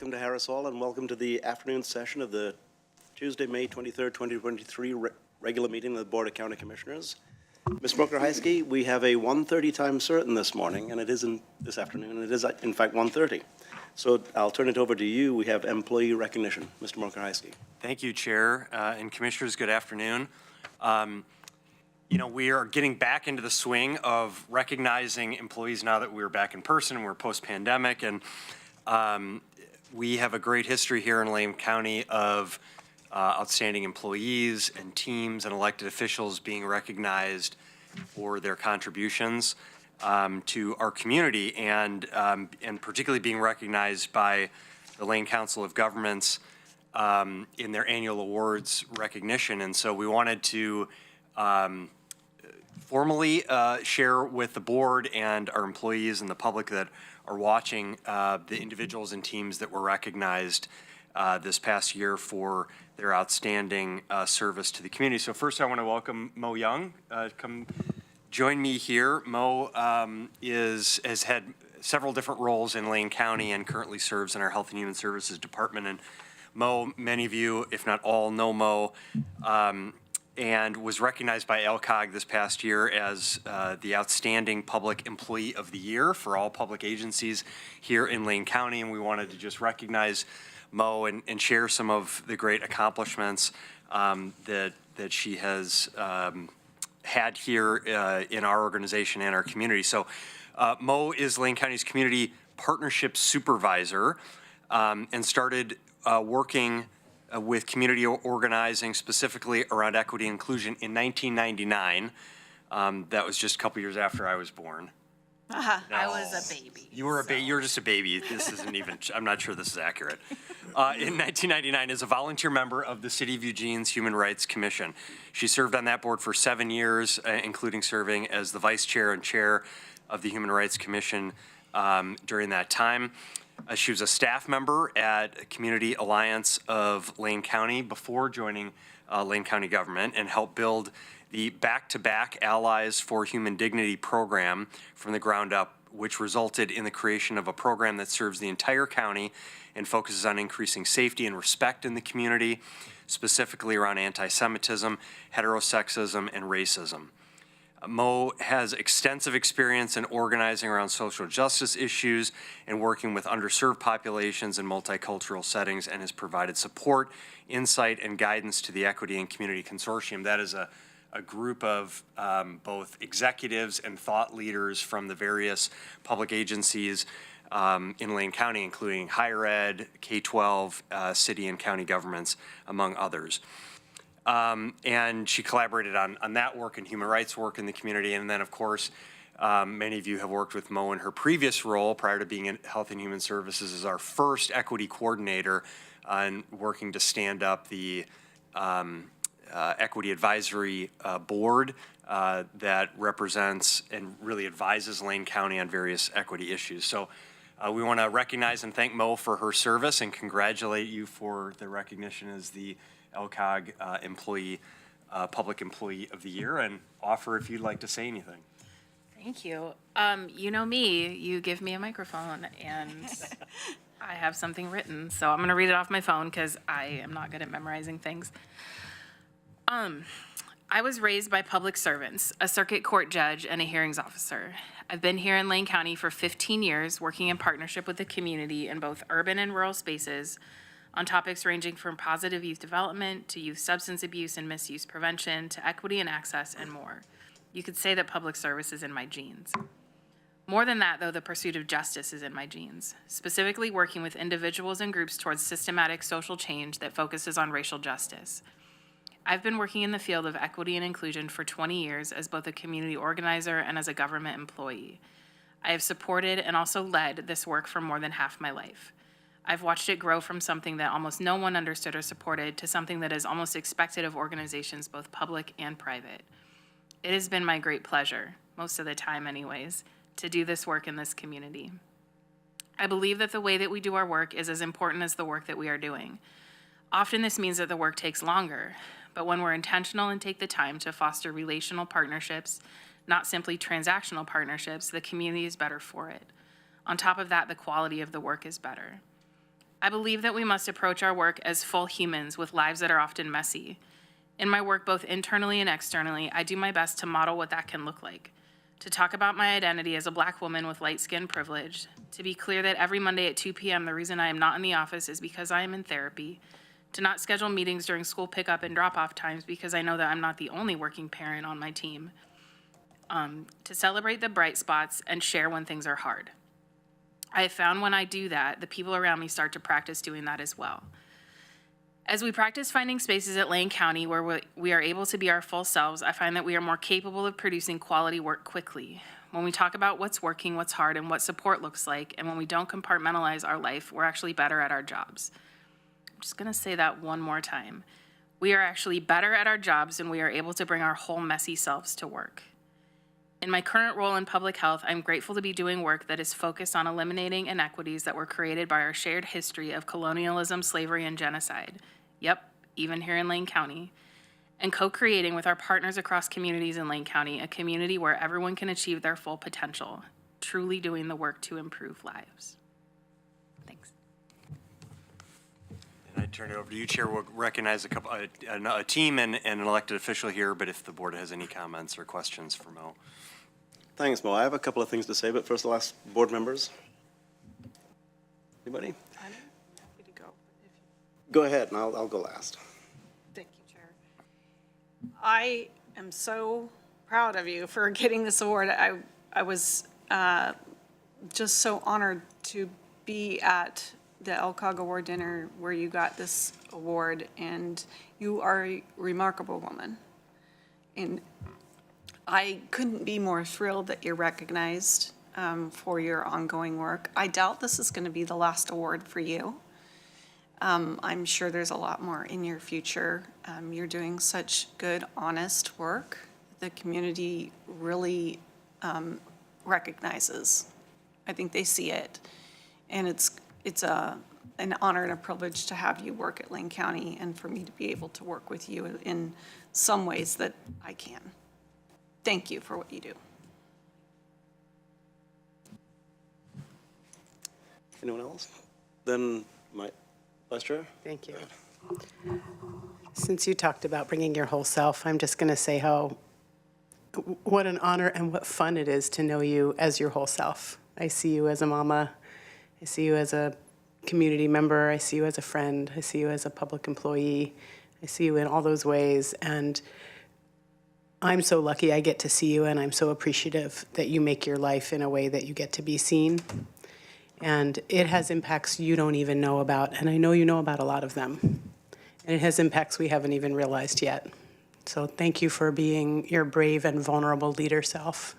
welcome to Harris Hall, and welcome to the afternoon session of the Tuesday, May 23rd, 2023 regular meeting of the Board of County Commissioners. Ms. Mokrzycki, we have a 1:30 time certain this morning, and it isn't this afternoon, and it is in fact 1:30. So I'll turn it over to you. We have employee recognition. Mr. Mokrzycki. Thank you, Chair and Commissioners. Good afternoon. You know, we are getting back into the swing of recognizing employees now that we're back in person and we're post-pandemic, and we have a great history here in Lane County of outstanding employees and teams and elected officials being recognized for their contributions to our community, and particularly being recognized by the Lane Council of Governments in their annual awards recognition. And so we wanted to formally share with the board and our employees and the public that are watching the individuals and teams that were recognized this past year for their outstanding service to the community. So first I want to welcome Mo Young. Come join me here. Mo has had several different roles in Lane County and currently serves in our Health and Human Services Department. And Mo, many of you, if not all, know Mo, and was recognized by LCOG this past year as the Outstanding Public Employee of the Year for all public agencies here in Lane County. And we wanted to just recognize Mo and share some of the great accomplishments that she has had here in our organization and our community. So Mo is Lane County's Community Partnership Supervisor and started working with community organizing, specifically around equity and inclusion, in 1999. That was just a couple years after I was born. No. I was a baby. You were a baby. You were just a baby. This isn't even. I'm not sure this is accurate. In 1999, as a volunteer member of the City of Eugene's Human Rights Commission, she served on that board for 7 years, including serving as the vice chair and chair of the Human Rights Commission during that time. She was a staff member at Community Alliance of Lane County before joining Lane County government, and helped build the Back-to-Back Allies for Human Dignity program from the ground up, which resulted in the creation of a program that serves the entire county and focuses on increasing safety and respect in the community, specifically around anti-Semitism, heterosexism, and racism. Mo has extensive experience in organizing around social justice issues and working with underserved populations in multicultural settings, and has provided support, insight, and guidance to the Equity and Community Consortium. That is a group of both executives and thought leaders from the various public agencies in Lane County, including higher ed, K-12, city and county governments, among others. And she collaborated on that work and human rights work in the community. And then, of course, many of you have worked with Mo in her previous role prior to being in Health and Human Services as our first equity coordinator and working to stand up the Equity Advisory Board that represents and really advises Lane County on various equity issues. So we want to recognize and thank Mo for her service and congratulate you for the recognition as the LCOG Public Employee of the Year, and offer if you'd like to say anything. Thank you. You know me, you give me a microphone and I have something written, so I'm going to read it off my phone because I am not good at memorizing things. I was raised by public servants, a circuit court judge and a hearings officer. I've been here in Lane County for 15 years, working in partnership with the community in both urban and rural spaces on topics ranging from positive youth development to youth substance abuse and misuse prevention to equity and access and more. You could say that public service is in my genes. More than that, though, the pursuit of justice is in my genes, specifically working with individuals and groups towards systematic social change that focuses on racial justice. I've been working in the field of equity and inclusion for 20 years as both a community organizer and as a government employee. I have supported and also led this work for more than half my life. I've watched it grow from something that almost no one understood or supported to something that is almost expected of organizations, both public and private. It has been my great pleasure, most of the time anyways, to do this work in this community. I believe that the way that we do our work is as important as the work that we are doing. Often this means that the work takes longer, but when we're intentional and take the time to foster relational partnerships, not simply transactional partnerships, the community is better for it. On top of that, the quality of the work is better. I believe that we must approach our work as full humans with lives that are often messy. In my work, both internally and externally, I do my best to model what that can look like. To talk about my identity as a Black woman with light skin privilege. To be clear that every Monday at 2 p.m. the reason I am not in the office is because I am in therapy. To not schedule meetings during school pickup and drop-off times because I know that I'm not the only working parent on my team. To celebrate the bright spots and share when things are hard. I have found when I do that, the people around me start to practice doing that as well. As we practice finding spaces at Lane County where we are able to be our full selves, I find that we are more capable of producing quality work quickly. When we talk about what's working, what's hard, and what support looks like, and when we don't compartmentalize our life, we're actually better at our jobs. I'm just gonna say that one more time. We are actually better at our jobs and we are able to bring our whole messy selves to work. In my current role in public health, I'm grateful to be doing work that is focused on eliminating inequities that were created by our shared history of colonialism, slavery, and genocide. Yep, even here in Lane County. And co-creating with our partners across communities in Lane County, a community where everyone can achieve their full potential, truly doing the work to improve lives. Thanks. And I turn it over to you, Chair. We'll recognize a team and an elected official here, but if the board has any comments or questions for Mo. Thanks, Mo. I have a couple of things to say, but first I'll ask board members. Anybody? I'm happy to go. Go ahead, and I'll go last. Thank you, Chair. I am so proud of you for getting this award. I was just so honored to be at the LCOG Award dinner where you got this award, and you are a remarkable woman. And I couldn't be more thrilled that you're recognized for your ongoing work. I doubt this is going to be the last award for you. I'm sure there's a lot more in your future. You're doing such good, honest work. The community really recognizes. I think they see it. And it's an honor and a privilege to have you work at Lane County and for me to be able to work with you in some ways that I can. Thank you for what you do. Anyone else? Then my Vice Chair? Thank you. Since you talked about bringing your whole self, I'm just going to say what an honor and what fun it is to know you as your whole self. I see you as a mama. I see you as a community member. I see you as a friend. I see you as a public employee. I see you in all those ways. And I'm so lucky I get to see you, and I'm so appreciative that you make your life in a way that you get to be seen. And it has impacts you don't even know about, and I know you know about a lot of them. And it has impacts we haven't even realized yet. So thank you for being your brave and vulnerable leader self.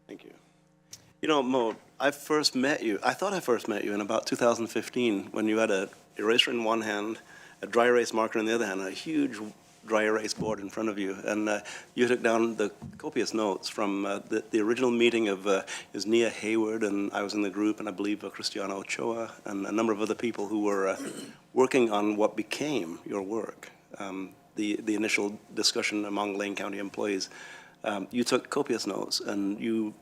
Thank you. You know, Mo, I thought I first met you in about 2015 when you had an eraser in one hand, a dry erase marker in the other hand, and a huge dry erase board in front of you, and you took down the copious notes from the original meeting of is Nia Hayward, and I was in the group, and I believe Cristiano Ochoa, and a number of other people who were working on what became your work, the initial discussion among Lane County employees. You took copious notes, and you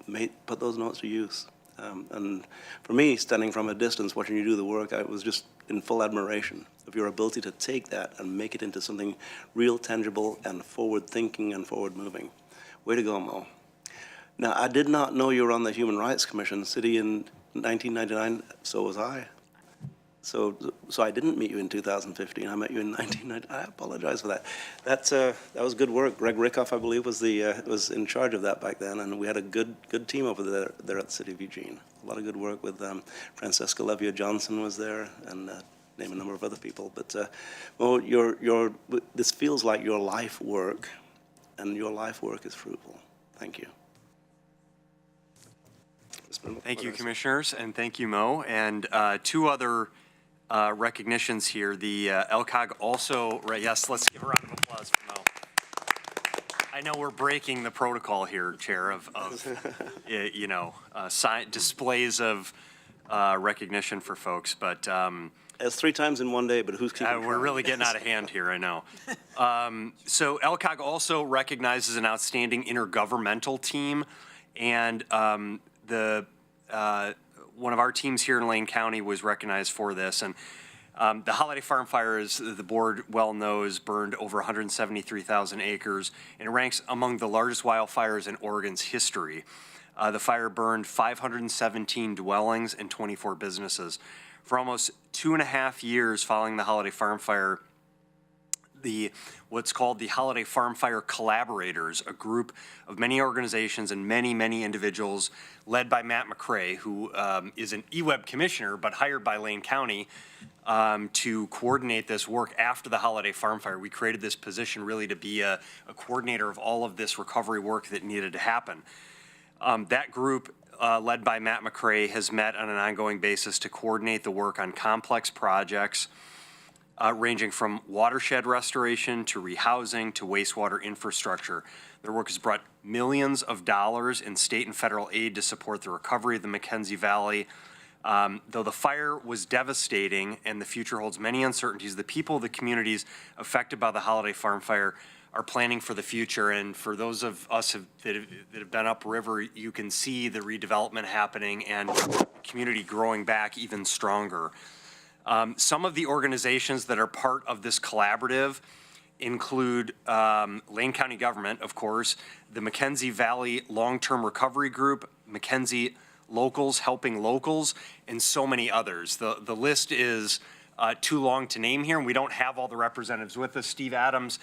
put those notes to use. And for me, standing from a distance, watching you do the work, I was just in full admiration of your ability to take that and make it into something real, tangible, and forward-thinking and forward-moving. Way to go, Mo. Now, I did not know you were on the Human Rights Commission. City in 1999, so was I. So I didn't meet you in 2015. I met you in 1990. I apologize for that. That was good work. Greg Rickoff, I believe, was in charge of that back then, and we had a good team over there at the City of Eugene. A lot of good work with Francesca Levia Johnson was there, and name a number of other people. But well, this feels like your life work, and your life work is fruitful. Thank you. Thank you, Commissioners, and thank you, Mo. And two other recognitions here. The LCOG also, yes, let's give a round of applause for Mo. I know we're breaking the protocol here, Chair, of displays of recognition for folks, but It's 3 times in one day, but who's keeping track? we're really getting out of hand here, I know. So LCOG also recognizes an outstanding intergovernmental team, and one of our teams here in Lane County was recognized for this. And the Holiday Farm Fire, as the board well knows, burned over 173,000 acres, and it ranks among the largest wildfires in Oregon's history. The fire burned 517 dwellings and 24 businesses. For almost 2.5 years following the Holiday Farm Fire, what's called the Holiday Farm Fire Collaborators, a group of many organizations and many individuals led by Matt McCray, who is an EWEB commissioner but hired by Lane County to coordinate this work after the Holiday Farm Fire. We created this position really to be a coordinator of all of this recovery work that needed to happen. That group, led by Matt McCray, has met on an ongoing basis to coordinate the work on complex projects ranging from watershed restoration to rehousing to wastewater infrastructure. Their work has brought millions of dollars in state and federal aid to support the recovery of the McKenzie Valley. Though the fire was devastating and the future holds many uncertainties, the people of the communities affected by the Holiday Farm Fire are planning for the future. And for those of us that have been upriver, you can see the redevelopment happening and the community growing back even stronger. Some of the organizations that are part of this collaborative include Lane County government, of course, the McKenzie Valley Long-Term Recovery Group, McKenzie Locals Helping Locals, and so many others. The list is too long to name here, and we don't have all the representatives with us. Steve Adams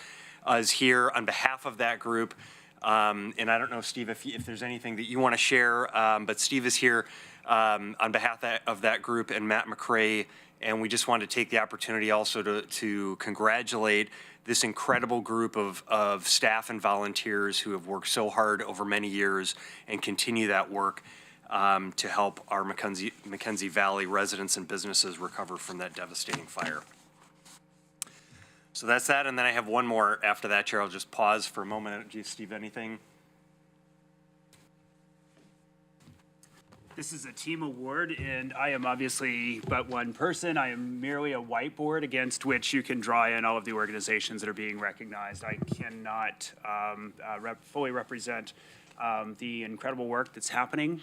is here on behalf of that group. And I don't know, Steve, if there's anything that you want to share, but Steve is here on behalf of that group, and Matt McCray. And we just want to take the opportunity also to congratulate this incredible group of staff and volunteers who have worked so hard over many years and continue that work to help our McKenzie Valley residents and businesses recover from that devastating fire. So that's that, and then I have one more after that, Chair. I'll just pause for a moment. Do you, Steve, anything? This is a team award, and I am obviously but one person. I am merely a whiteboard against which you can draw in all of the organizations that are being recognized. I cannot fully represent the incredible work that's happening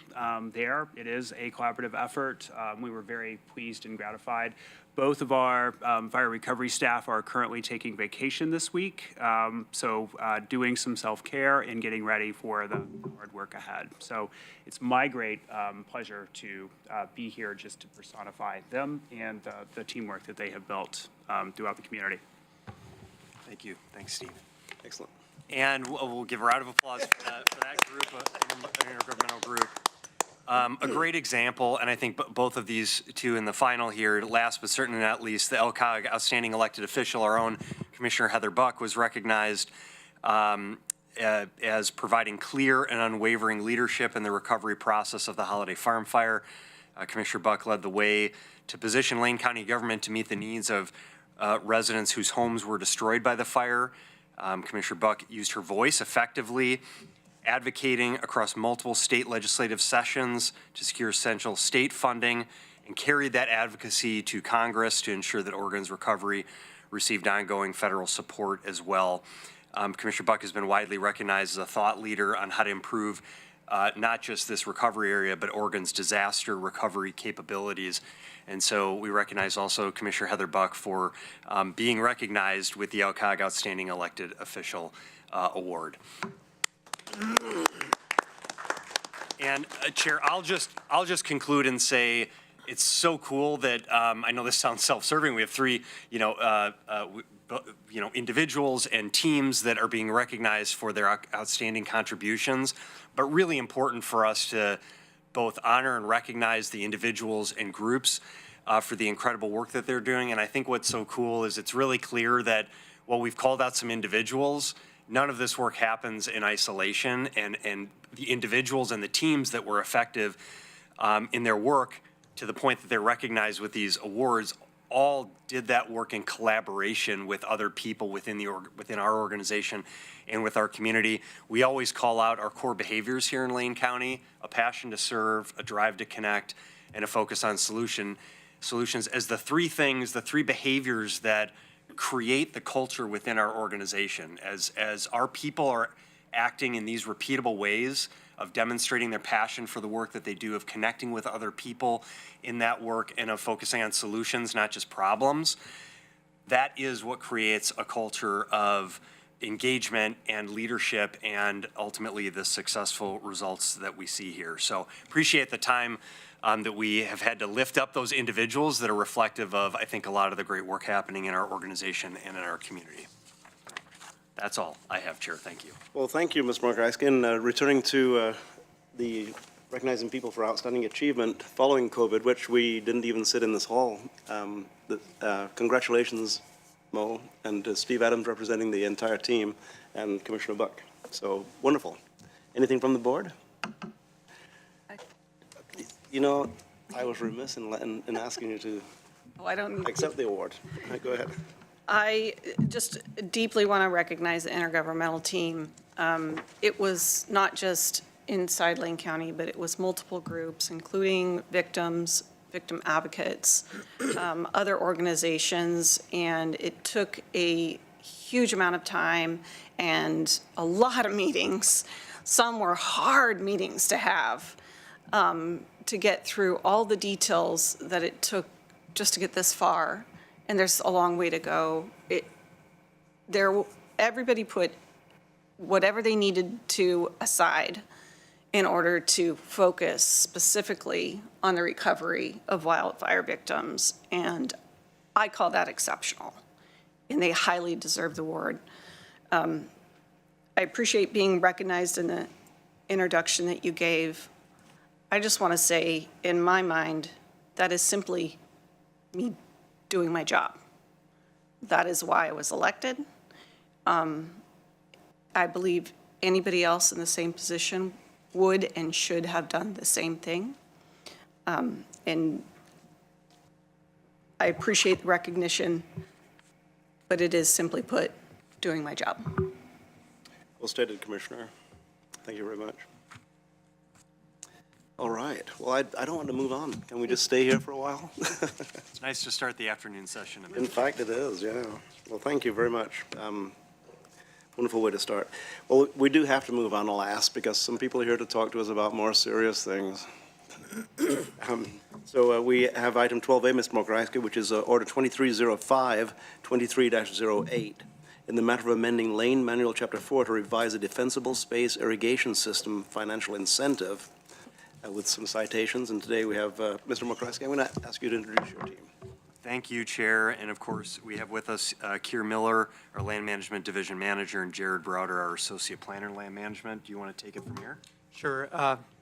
there. It is a collaborative effort. We were very pleased and gratified. Both of our fire recovery staff are currently taking vacation this week, so doing some self-care and getting ready for the hard work ahead. So it's my great pleasure to be here just to personify them and the teamwork that they have built throughout the community. Thank you. Thanks, Steve. Excellent. And we'll give a round of applause for that group, an intergovernmental group. A great example, and I think both of these two in the final here, last but certainly not least, the LCOG Outstanding Elected Official, our own Commissioner Heather Buck, was recognized as providing clear and unwavering leadership in the recovery process of the Holiday Farm Fire. Commissioner Buck led the way to position Lane County government to meet the needs of residents whose homes were destroyed by the fire. Commissioner Buck used her voice effectively, advocating across multiple state legislative sessions to secure essential state funding, and carried that advocacy to Congress to ensure that Oregon's recovery received ongoing federal support as well. Commissioner Buck has been widely recognized as a thought leader on how to improve not just this recovery area, but Oregon's disaster recovery capabilities. And so we recognize also Commissioner Heather Buck for being recognized with the LCOG Outstanding Elected Official Award. And Chair, I'll just conclude and say it's so cool that I know this sounds self-serving. We have three, individuals and teams that are being recognized for their outstanding contributions, but really important for us to both honor and recognize the individuals and groups for the incredible work that they're doing. And I think what's so cool is it's really clear that while we've called out some individuals, none of this work happens in isolation, and the individuals and the teams that were effective in their work to the point that they're recognized with these awards all did that work in collaboration with other people within our organization and with our community. We always call out our core behaviors here in Lane County: a passion to serve, a drive to connect, and a focus on solutions as the three behaviors that create the culture within our organization. As our people are acting in these repeatable ways, of demonstrating their passion for the work that they do, of connecting with other people in that work, and of focusing on solutions, not just problems. That is what creates a culture of engagement and leadership and ultimately the successful results that we see here. So appreciate the time that we have had to lift up those individuals that are reflective of, I think, a lot of the great work happening in our organization and in our community. That's all I have, Chair. Thank you. Well, thank you, Ms. Markowski. And returning to the recognizing people for outstanding achievement following COVID, which we didn't even sit in this hall. Congratulations, Mo, and Steve Adams representing the entire team, and Commissioner Buck. So wonderful. Anything from the board? You know, I was remiss in asking you to Oh, I don't need accept the award. Go ahead. I just deeply want to recognize the intergovernmental team. It was not just inside Lane County, but it was multiple groups, including victims, victim advocates, other organizations, and it took a huge amount of time and a lot of meetings. Some were hard meetings to have, to get through all the details that it took just to get this far. And there's a long way to go. Everybody put whatever they needed to aside in order to focus specifically on the recovery of wildfire victims. And I call that exceptional. And they highly deserve the award. I appreciate being recognized in the introduction that you gave. I just want to say, in my mind, that is simply me doing my job. That is why I was elected. I believe anybody else in the same position would and should have done the same thing. And I appreciate the recognition, but it is simply put, doing my job. Well stated, Commissioner. Thank you very much. All right. Well, I don't want to move on. Can we just stay here for a while? It's nice to start the afternoon session. In fact, it is, yeah. Well, thank you very much. Wonderful way to start. Well, we do have to move on, alas, because some people are here to talk to us about more serious things. So we have item 12A, Ms. Mokrajski, which is Order 2305, 23-08, in the matter of amending Lane Manual Chapter 4 to revise a defensible space irrigation system financial incentive with some citations. And today we have Mr. Mokrajski. I'm going to ask you to introduce your team. Thank you, Chair. And of course, we have with us Keir Miller, our Land Management Division Manager, and Jared Browder, our Associate Planner in Land Management. Do you want to take it from here? Sure.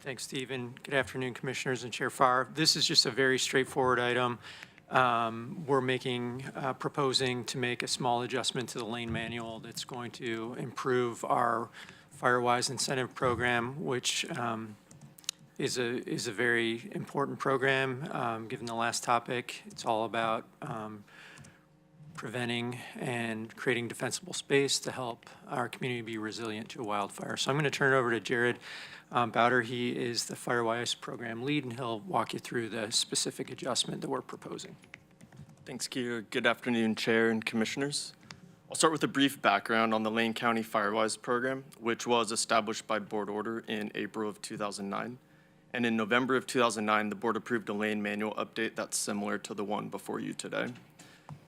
Thanks, Steve, and good afternoon, Commissioners and Chair Farr. This is just a very straightforward item. We're proposing to make a small adjustment to the lane manual that's going to improve our Firewise incentive program, which is a very important program. Given the last topic, it's all about preventing and creating defensible space to help our community be resilient to a wildfire. So I'm going to turn it over to Jared Bowder. He is the Firewise program lead, and he'll walk you through the specific adjustment that we're proposing. Thanks, Keir. Good afternoon, Chair and Commissioners. I'll start with a brief background on the Lane County Firewise program, which was established by board order in April of 2009. And in November of 2009, the board approved a lane manual update that's similar to the one before you today.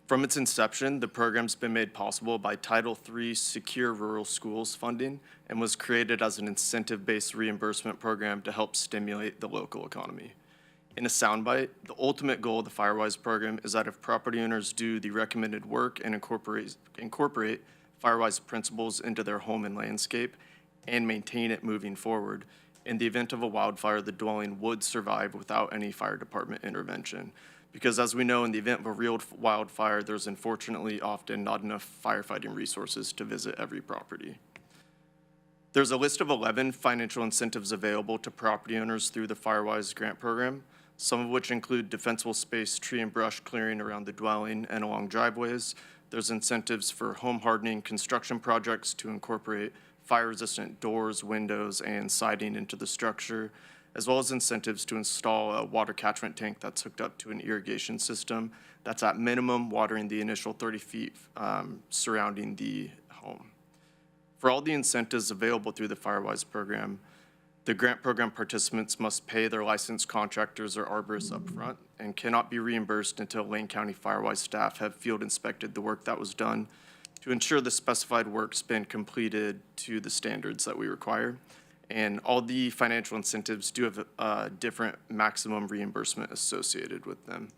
From its inception, the program's been made possible by Title III Secure Rural Schools funding and was created as an incentive-based reimbursement program to help stimulate the local economy. In a soundbite, the ultimate goal of the Firewise program is that if property owners do the recommended work and incorporate Firewise principles into their home and landscape and maintain it moving forward, in the event of a wildfire, the dwelling would survive without any fire department intervention. Because as we know, in the event of a real wildfire, there's unfortunately often not enough firefighting resources to visit every property. There's a list of 11 financial incentives available to property owners through the Firewise grant program, some of which include defensible space, tree and brush clearing around the dwelling and along driveways. There's incentives for home hardening construction projects to incorporate fire-resistant doors, windows, and siding into the structure, as well as incentives to install a water catchment tank that's hooked up to an irrigation system that's at minimum watering the initial 30 feet surrounding the home. For all the incentives available through the Firewise program, The grant program participants must pay their licensed contractors or arborists upfront and cannot be reimbursed until Lane County Firewise staff have field inspected the work that was done to ensure the specified work's been completed to the standards that we require. And all the financial incentives do have a different maximum reimbursement associated with them.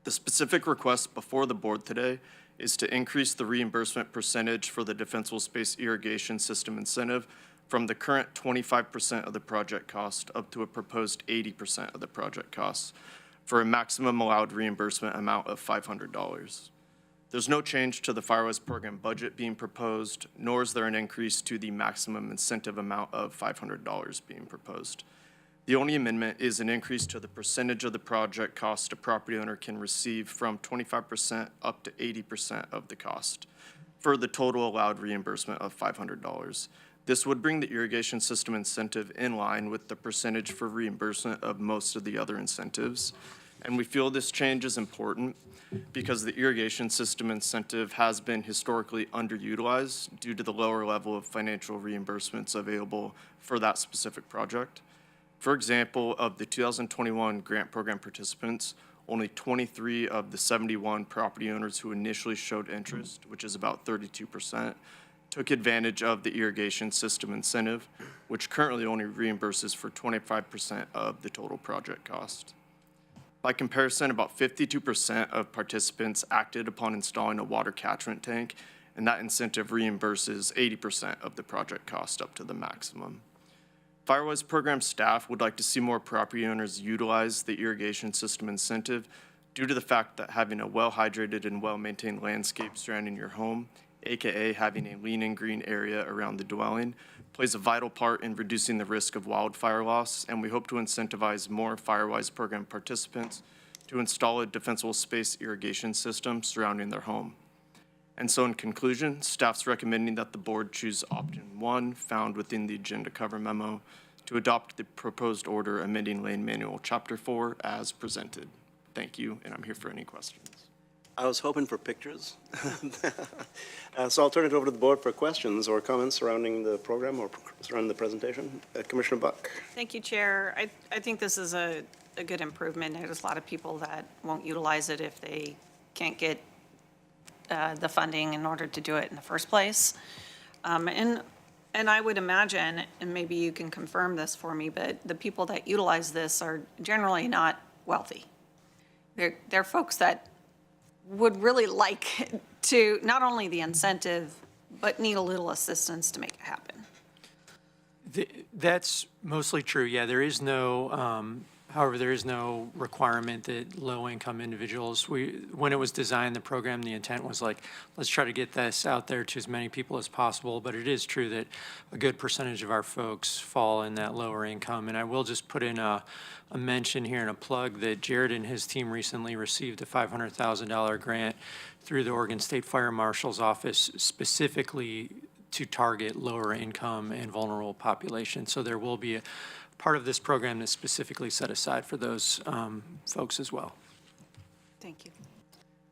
The specific request before the board today is to increase the reimbursement percentage for the defensible space irrigation system incentive from the current 25% of the project cost up to a proposed 80% of the project costs for a maximum allowed reimbursement amount of $500. There's no change to the Firewise program budget being proposed, nor is there an increase to the maximum incentive amount of $500 being proposed. The only amendment is an increase to the percentage of the project cost a property owner can receive from 25% up to 80% of the cost for the total allowed reimbursement of $500. This would bring the irrigation system incentive in line with the percentage for reimbursement of most of the other incentives. And we feel this change is important because the irrigation system incentive has been historically underutilized due to the lower level of financial reimbursements available for that specific project. For example, of the 2021 grant program participants, only 23 of the 71 property owners who initially showed interest, which is about 32%, took advantage of the irrigation system incentive, which currently only reimburses for 25% of the total project cost. By comparison, about 52% of participants acted upon installing a water catchment tank, and that incentive reimburses 80% of the project cost up to the maximum. Firewise program staff would like to see more property owners utilize the irrigation system incentive due to the fact that having a well-hydrated and well-maintained landscape surrounding your home, AKA having a lean and green area around the dwelling, plays a vital part in reducing the risk of wildfire loss, and we hope to incentivize more Firewise program participants to install a defensible space irrigation system surrounding their home. And so in conclusion, staff's recommending that the board choose option 1 found within the agenda cover memo to adopt the proposed order amending Lane Manual Chapter 4 as presented. Thank you, and I'm here for any questions. I was hoping for pictures. So I'll turn it over to the board for questions or comments surrounding the program or surrounding the presentation. Commissioner Buck. Thank you, Chair. I think this is a good improvement. There's a lot of people that won't utilize it if they can't get the funding in order to do it in the first place. And I would imagine, and maybe you can confirm this for me, but the people that utilize this are generally not wealthy. They're folks that would really like to, not only the incentive, but need a little assistance to make it happen. That's mostly true, yeah. There is no, however, there is no requirement that low-income individuals, when it was designed, the program, the intent was like, let's try to get this out there to as many people as possible, but it is true that a good percentage of our folks fall in that lower income. And I will just put in a mention here and a plug that Jared and his team recently received a $500,000 grant through the Oregon State Fire Marshal's office specifically to target lower income and vulnerable populations. So there will be a part of this program that's specifically set aside for those folks as well. Thank you.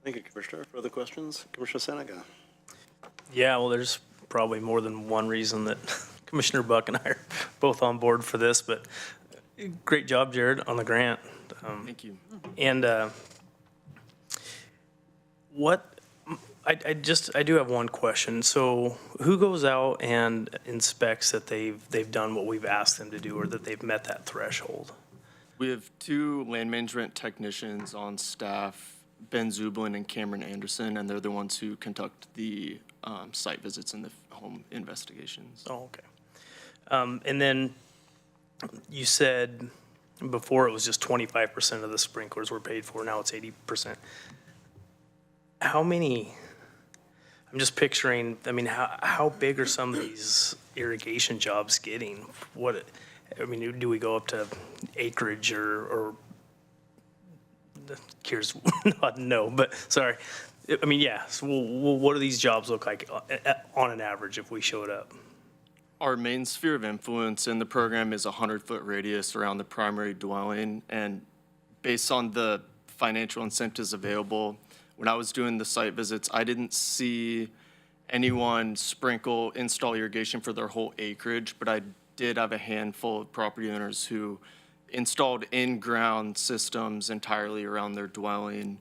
Thank you, Commissioner. Further questions? Commissioner Seneca. Yeah, well, there's probably more than one reason that Commissioner Buck and I are both on board for this, but great job, Jared, on the grant. Thank you. And I do have one question. So who goes out and inspects that they've done what we've asked them to do or that they've met that threshold? We have 2 land management technicians on staff, Ben Zublin and Cameron Anderson, and they're the ones who conduct the site visits and the home investigations. Oh, okay. And then you said before it was just 25% of the sprinklers were paid for. Now it's 80%. How many? I'm just picturing, I mean, how big are some of these irrigation jobs getting? Do we go up to acreage or Kier's nodding no, but sorry. I mean, yeah, so what do these jobs look like on an average if we showed up? Our main sphere of influence in the program is a 100-foot radius around the primary dwelling, and based on the financial incentives available, when I was doing the site visits, I didn't see anyone install irrigation for their whole acreage, but I did have a handful of property owners who installed in-ground systems entirely around their dwelling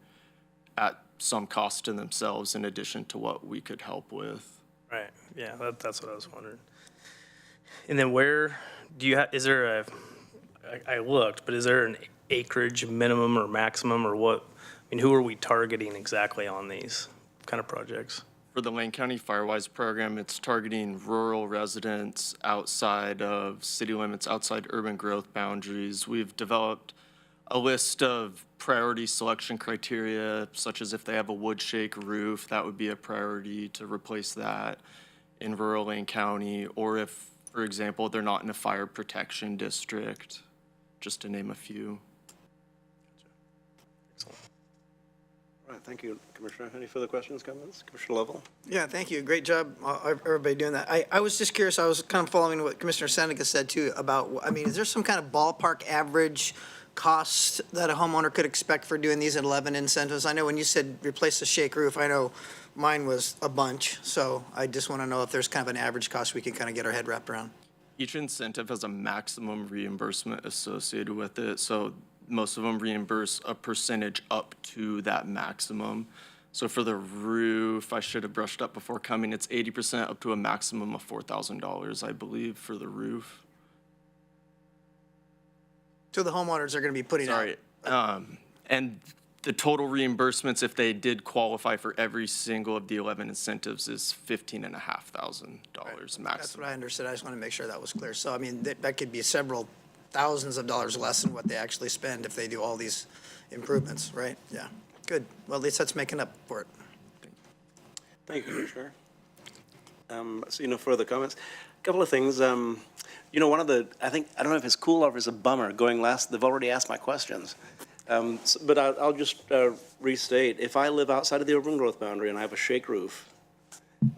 at some cost to themselves in addition to what we could help with. Right, yeah, that's what I was wondering. And then where, do you is there a, I looked, but is there an acreage minimum or maximum or what? I mean, who are we targeting exactly on these kind of projects? For the Lane County Firewise program, it's targeting rural residents outside of city limits, outside urban growth boundaries. We've developed a list of priority selection criteria, such as if they have a wood shake roof, that would be a priority to replace that in rural Lane County, or if, for example, they're not in a fire protection district, just to name a few. All right, thank you, Commissioner. Any further questions, comments? Commissioner Lovell? Yeah, thank you. Great job, everybody doing that. I was just curious, I was kind of following what Commissioner Seneca said too about, I mean, is there some kind of ballpark average cost that a homeowner could expect for doing these 11 incentives? I know when you said replace the shake roof, I know mine was a bunch. So I just want to know if there's kind of an average cost we can kind of get our head wrapped around. Each incentive has a maximum reimbursement associated with it, so most of them reimburse a percentage up to that maximum. So for the roof, I should have brushed up before coming, it's 80% up to a maximum of $4,000, I believe, for the roof. So the homeowners are going to be putting out. Sorry, and the total reimbursements, if they did qualify for every single of the 11 incentives, is $15,500 maximum. That's what I understood. I just want to make sure that was clear. So, I mean, that could be several thousands of dollars less than what they actually spend if they do all these improvements, right? Yeah, good. Well, at least that's making up for it. Thank you, Commissioner. I see no further comments. A couple of things. You know, one of the, I don't know if it's cool or if it's a bummer going last, they've already asked my questions. But I'll just restate, if I live outside of the urban growth boundary and I have a shake roof,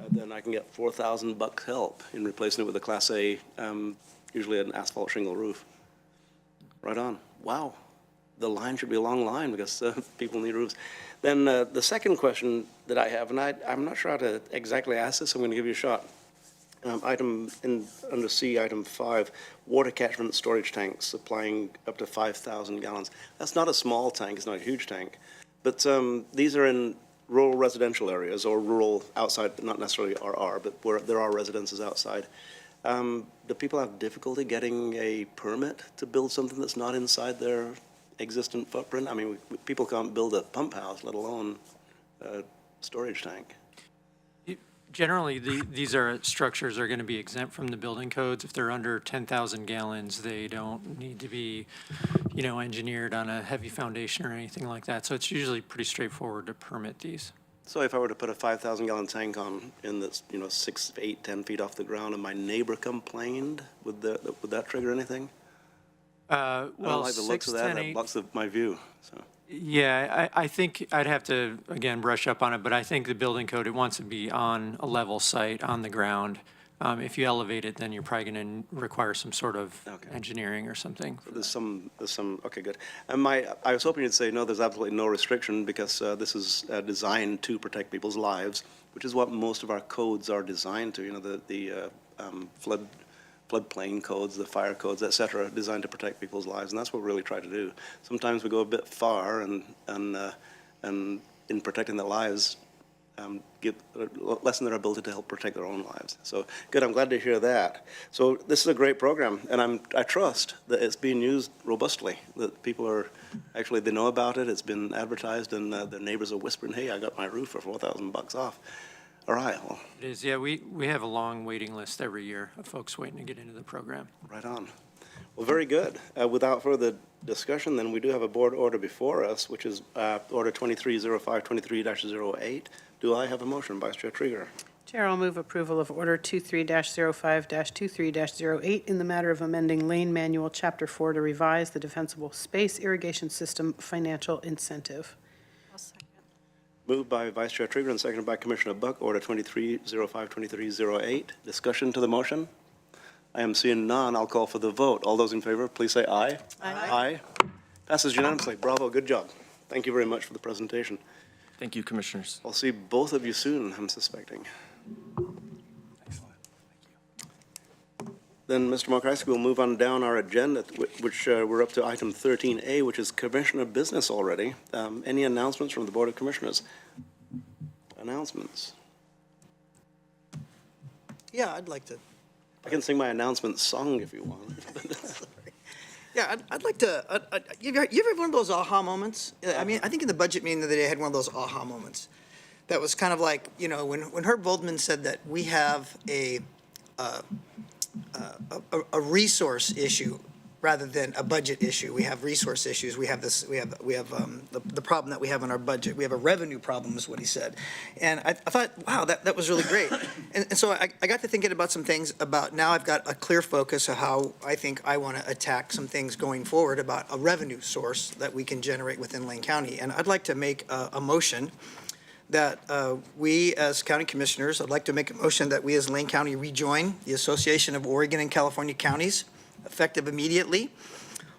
then I can get $4,000 help in replacing it with a Class A, usually an asphalt shingle roof. Right on. Wow. The line should be a long line because people need roofs. Then the second question that I have, and I'm not sure how to exactly ask this, so I'm going to give you a shot. Under C, item 5, water catchment storage tanks supplying up to 5,000 gallons. That's not a small tank, it's not a huge tank. But these are in rural residential areas or rural outside, not necessarily RR, but where there are residences outside. Do people have difficulty getting a permit to build something that's not inside their existent footprint? I mean, people can't build a pump house, let alone a storage tank. Generally, these structures are going to be exempt from the building codes. If they're under 10,000 gallons, they don't need to be, engineered on a heavy foundation or anything like that. So it's usually pretty straightforward to permit these. So if I were to put a 5,000-gallon tank on in that's, 6, 8, 10 feet off the ground and my neighbor complained, would that trigger anything? I don't Well, like the looks 6, of that. 10, That 8. blocks my view, so. Yeah, I think I'd have to, again, brush up on it, but I think the building code, it wants to be on a level site, on the ground. If you elevate it, then you're probably going to require some sort of Okay. engineering or something. There's some, okay, good. And I was hoping you'd say, no, there's absolutely no restriction because this is designed to protect people's lives, which is what most of our codes are designed to, the floodplain codes, the fire codes, et cetera, designed to protect people's lives, and that's what we really try to do. Sometimes we go a bit far and in protecting their lives, lessen their ability to help protect their own lives. So, good, I'm glad to hear that. So this is a great program, and I trust that it's being used robustly, that people are, actually, they know about it, it's been advertised, and their neighbors are whispering, hey, I got my roof for $4,000 off. All right, well, It is, yeah, we have a long waiting list every year of folks waiting to get into the program. right on. Well, very good. Without further discussion, then, we do have a board order before us, which is Order 230523-08. Do I have a motion, Vice Chair Trieger? Chair, I'll move approval of Order 23-05-23-08 in the matter of amending Lane Manual, Chapter 4 to revise the Defensible Space Irrigation System Financial Incentive. I'll second. Moved by Vice Chair Trieger and seconded by Commissioner Buck, Order 230523-08. Discussion to the motion? I am seeing none. I'll call for the vote. All those in favor, please say aye. Aye. Passes unanimously. Bravo, good job. Thank you very much for the presentation. Thank you, Commissioners. I'll see both of you soon, I'm suspecting. Then, Mr. Mokrzyski, we'll move on down our agenda, which we're up to item 13A, which is Commissioner Business already. Any announcements from the Board of Commissioners? Announcements. Yeah, I'd like to. I can sing my announcement song if you want. Yeah, I'd like to, you ever have one of those aha moments? I mean, I think in the budget meeting the other day, I had one of those aha moments. That was kind of like, you know, when Herb Voldman said that we have a resource issue rather than a budget issue. We have resource issues. We have this, we have the problem that we have in our budget. We have a revenue problem is what he said. And I thought, wow, that was really great. And so I got to thinking about some things about, now I've got a clear focus of how I think I want to attack some things going forward about a revenue source that we can generate within Lane County. And I'd like to make a motion that we as county commissioners, I'd like to make a motion that we as Lane County rejoin the Association of Oregon and California Counties, effective immediately.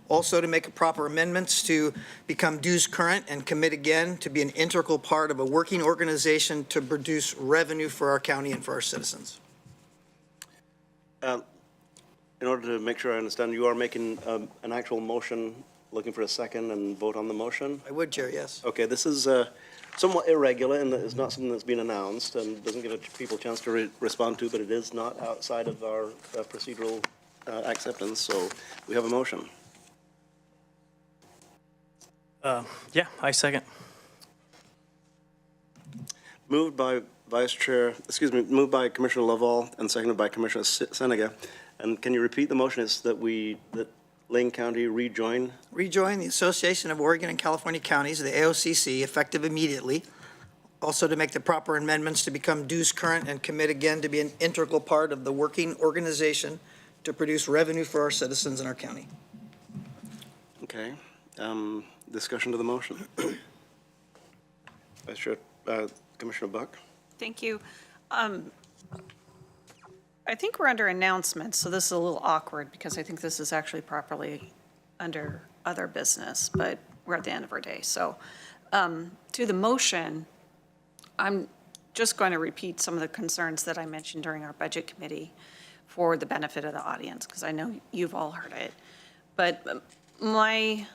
Also to make proper amendments to become dues current and commit again to be an integral part of a working organization to produce revenue for our county and for our citizens. In order to make sure I understand, you are making an actual motion, looking for a second and vote on the motion? I would, Chair, yes. Okay, this is somewhat irregular and it's not something that's been announced and doesn't give people a chance to respond to, but it is not outside of our procedural acceptance, so we have a motion. Yeah, I second. Moved by moved by Commissioner Laval and seconded by Commissioner Senega. And can you repeat the motion? It's that that Lane County rejoin? Rejoin the Association of Oregon and California Counties, the AOCC, effective immediately. Also to make the proper amendments to become dues current and commit again to be an integral part of the working organization to produce revenue for our citizens in our county. Okay. Discussion to the motion. Vice Chair, Commissioner Buck? Thank you. I think we're under announcements, so this is a little awkward because I think this is actually properly under other business, but we're at the end of our day. So to the motion, I'm just going to repeat some of the concerns that I mentioned during our budget committee for the benefit of the audience, because I know you've all heard it. But my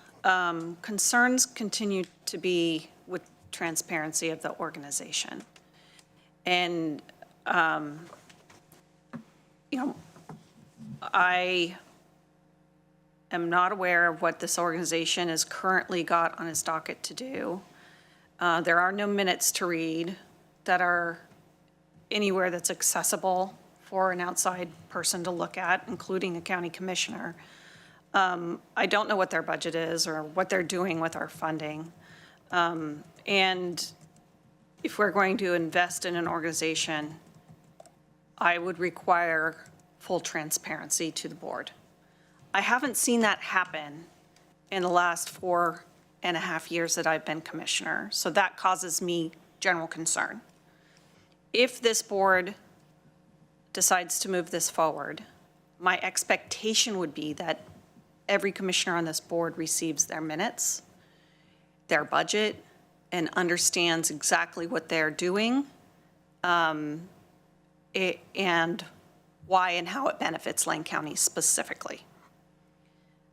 concerns continue to be with transparency of the organization. And, you know, I am not aware of what this organization has currently got on its docket to do. There are no minutes to read that are anywhere that's accessible for an outside person to look at, including a county commissioner. I don't know what their budget is or what they're doing with our funding. And if we're going to invest in an organization, I would require full transparency to the board. I haven't seen that happen in the last 4.5 years that I've been commissioner, so that causes me general concern. If this board decides to move this forward, my expectation would be that every commissioner on this board receives their minutes, their budget, and understands exactly what they're doing, and why and how it benefits Lane County specifically.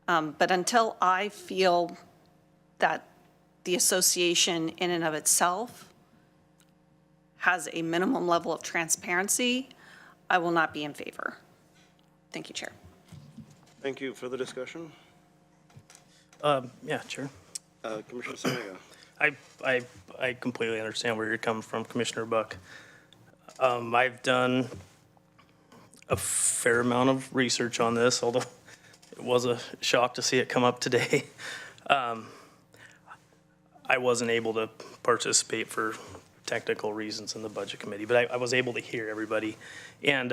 But until I feel that the association in and of itself has a minimum level of transparency, I will not be in favor. Thank you, Chair. Thank you. Further discussion? Yeah, Chair. Commissioner Senega? I completely understand where you're coming from, Commissioner Buck. I've done a fair amount of research on this, although it was a shock to see it come up today. I wasn't able to participate for technical reasons in the budget committee, but I was able to hear everybody. And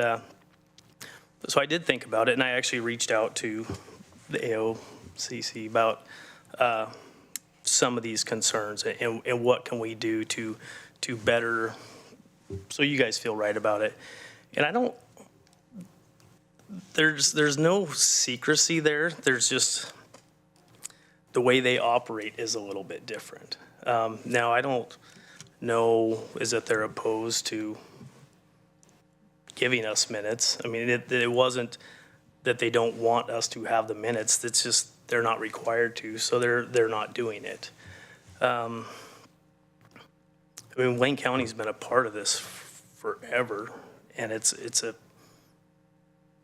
so I did think about it, and I actually reached out to the AOCC about some of these concerns and what can we do to better, so you guys feel right about it. And I don't, there's no secrecy there. There's just, the way they operate is a little bit different. Now, I don't know, is that they're opposed to giving us minutes. I mean, it wasn't that they don't want us to have the minutes. It's just, they're not required to, so they're not doing it. I mean, Wayne County's been a part of this forever, and it's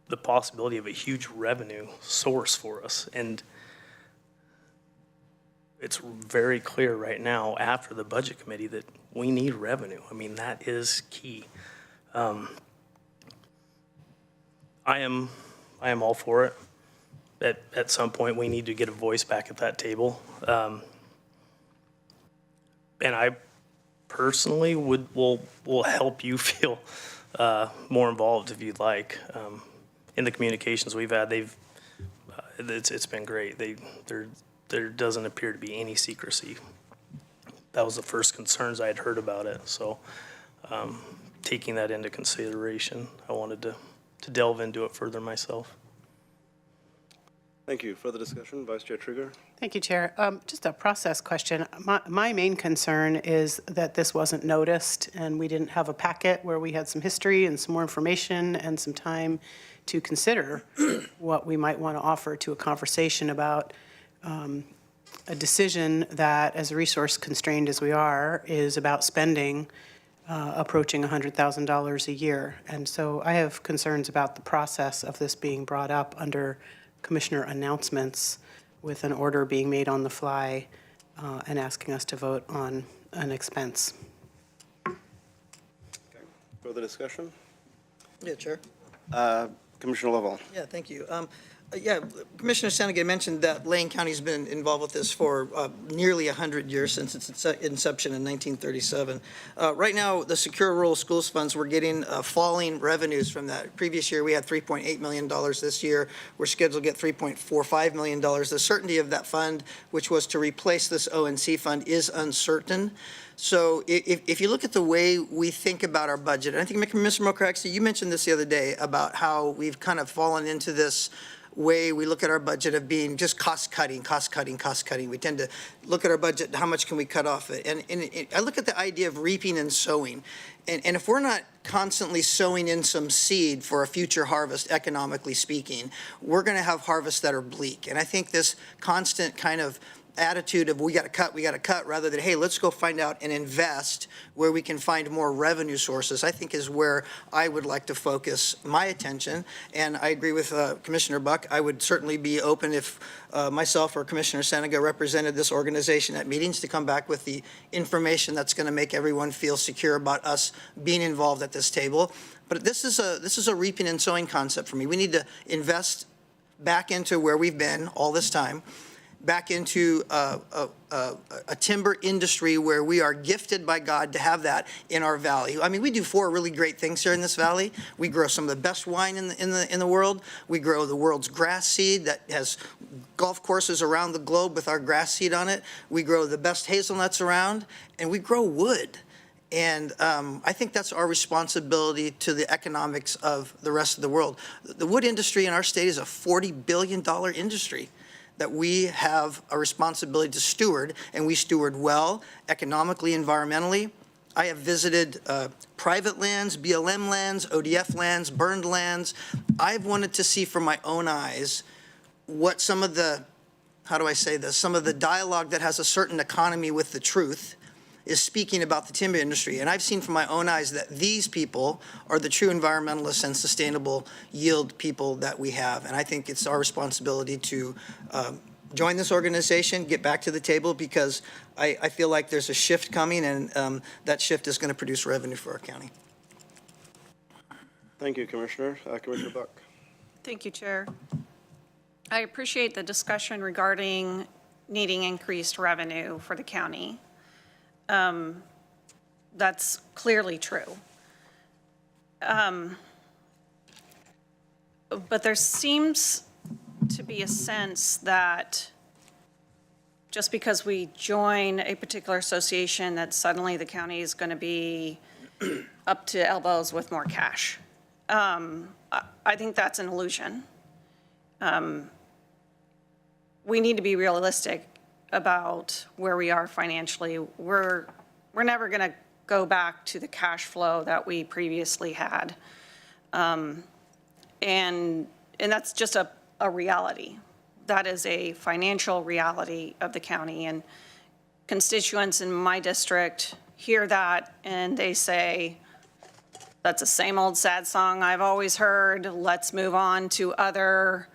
the possibility of a huge revenue source for us. And it's very clear right now after the budget committee that we need revenue. I mean, that is key. I am all for it. At some point, we need to get a voice back at that table. And I personally will help you feel more involved if you'd like. In the communications we've had, it's been great. There doesn't appear to be any secrecy. That was the first concerns I had heard about it. So taking that into consideration, I wanted to delve into it further myself. Thank you. Further discussion, Vice Chair Trigger? Thank you, Chair. Just a process question. My main concern is that this wasn't noticed, and we didn't have a packet where we had some history and some more information and some time to consider what we might want to offer to a conversation about a decision that, as resource constrained as we are, is about spending approaching $100,000 a year. And so I have concerns about the process of this being brought up under Commissioner announcements with an order being made on the fly and asking us to vote on an expense. Further discussion? Yeah, Chair. Commissioner Lovell? Yeah, thank you. Yeah, Commissioner Senega mentioned that Lane County's been involved with this for nearly 100 years, since its inception in 1937. Right now, the Secure Rural Schools Funds, we're getting falling revenues from that. Previous year, we had $3.8 million. This year, we're scheduled to get $3.45 million. The certainty of that fund, which was to replace this ONC fund, is uncertain. So if you look at the way we think about our budget, and I think Mr. Mokracki, you mentioned this the other day about how we've kind of fallen into this way we look at our budget of being just cost cutting. We tend to look at our budget, how much can we cut off it? And I look at the idea of reaping and sowing. And if we're not constantly sowing in some seed for a future harvest, economically speaking, we're going to have harvests that are bleak. And I think this constant kind of attitude of we got to cut, rather than, hey, let's go find out and invest where we can find more revenue sources, I think is where I would like to focus my attention. And I agree with Commissioner Buck. I would certainly be open if myself or Commissioner Senega represented this organization at meetings to come back with the information that's going to make everyone feel secure about us being involved at this table. But this is a reaping and sowing concept for me. We need to invest back into where we've been all this time, back into a timber industry where we are gifted by God to have that in our valley. I mean, we do 4 really great things here in this valley. We grow some of the best wine in the world. We grow the world's grass seed that has golf courses around the globe with our grass seed on it. We grow the best hazelnuts around, and we grow wood. And I think that's our responsibility to the economics of the rest of the world. The wood industry in our state is a $40 billion industry that we have a responsibility to steward, and we steward well, economically, environmentally. I have visited private lands, BLM lands, ODF lands, burned lands. I've wanted to see from my own eyes what some of the, how do I say this, some of the dialogue that has a certain economy with the truth is speaking about the timber industry. And I've seen from my own eyes that these people are the true environmentalists and sustainable yield people that we have. And I think it's our responsibility to join this organization, get back to the table, because I feel like there's a shift coming, and that shift is going to produce revenue for our county. Thank you, Commissioner. Commissioner Buck? Thank you, Chair. I appreciate the discussion regarding needing increased revenue for the county. That's clearly true. But there seems to be a sense that just because we join a particular association, that suddenly the county is going to be up to elbows with more cash. I think that's an illusion. We need to be realistic about where we are financially. We're never going to go back to the cash flow that we previously had. And And that's just a reality. That is a financial reality of the county. And constituents in my district hear that and they say, that's the same old sad song I've always heard. Let's move on to other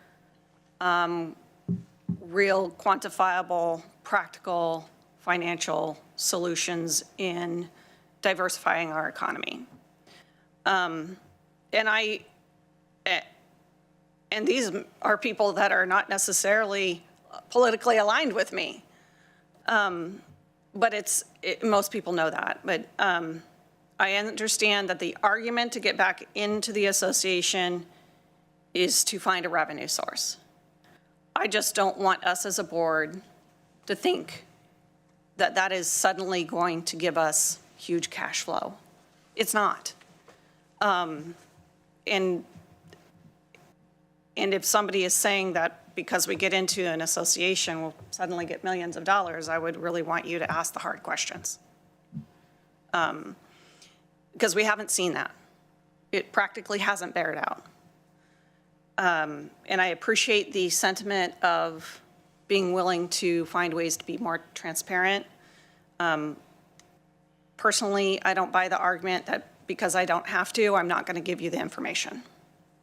real quantifiable, practical financial solutions in diversifying our economy. And these are people that are not necessarily politically aligned with me. But most people know that. But I understand that the argument to get back into the association is to find a revenue source. I just don't want us as a board to think that that is suddenly going to give us huge cash flow. It's not. And if somebody is saying that because we get into an association, we'll suddenly get millions of dollars, I would really want you to ask the hard questions. Because we haven't seen that. It practically hasn't bared out. And I appreciate the sentiment of being willing to find ways to be more transparent. Personally, I don't buy the argument that because I don't have to, I'm not going to give you the information.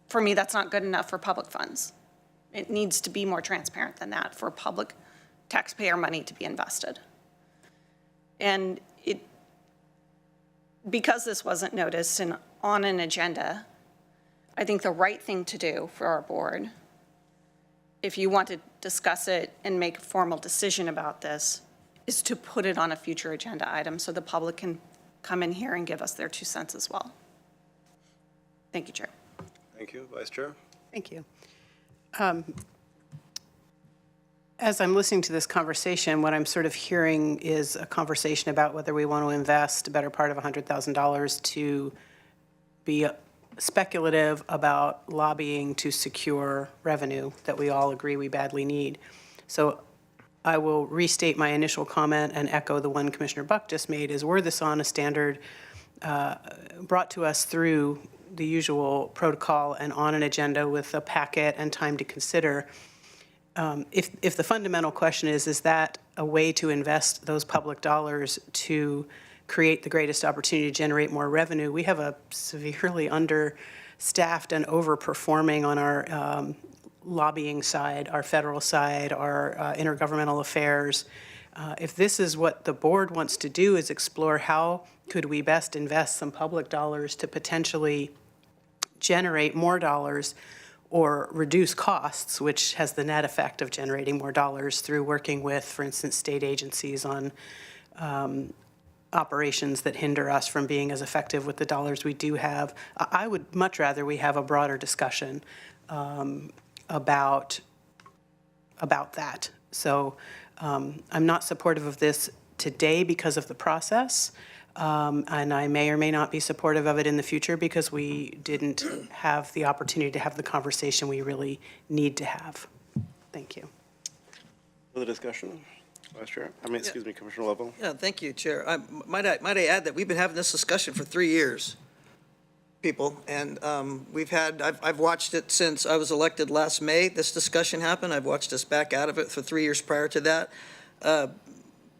For me, that's not good enough for public funds. It needs to be more transparent than that for public taxpayer money to be invested. And because this wasn't noticed and on an agenda, I think the right thing to do for our board, if you want to discuss it and make a formal decision about this, is to put it on a future agenda item so the public can come in here and give us their 2 cents as well. Thank you, Chair. Thank you, Vice Chair. Thank you. As I'm listening to this conversation, what I'm sort of hearing is a conversation about whether we want to invest a better part of $100,000 to be speculative about lobbying to secure revenue that we all agree we badly need. So I will restate my initial comment and echo the one Commissioner Buck just made, is were this on a standard brought to us through the usual protocol and on an agenda with a packet and time to consider, if the fundamental question is that a way to invest those public dollars to create the greatest opportunity to generate more revenue, we have a severely understaffed and overperforming on our lobbying side, our federal side, our intergovernmental affairs. If this is what the board wants to do, is explore how could we best invest some public dollars to potentially generate more dollars or reduce costs, which has the net effect of generating more dollars through working with, for instance, state agencies on operations that hinder us from being as effective with the dollars we do have. I would much rather we have a broader discussion about that. So I'm not supportive of this today because of the process. And I may or may not be supportive of it in the future because we didn't have the opportunity to have the conversation we really need to have. Thank you. Further discussion? Vice Chair? Excuse me, Commissioner Lovell. Yeah, thank you, Chair. Might I add that we've been having this discussion for 3 years, people, and I've watched it since I was elected last May. This discussion happened. I've watched us back out of it for 3 years prior to that.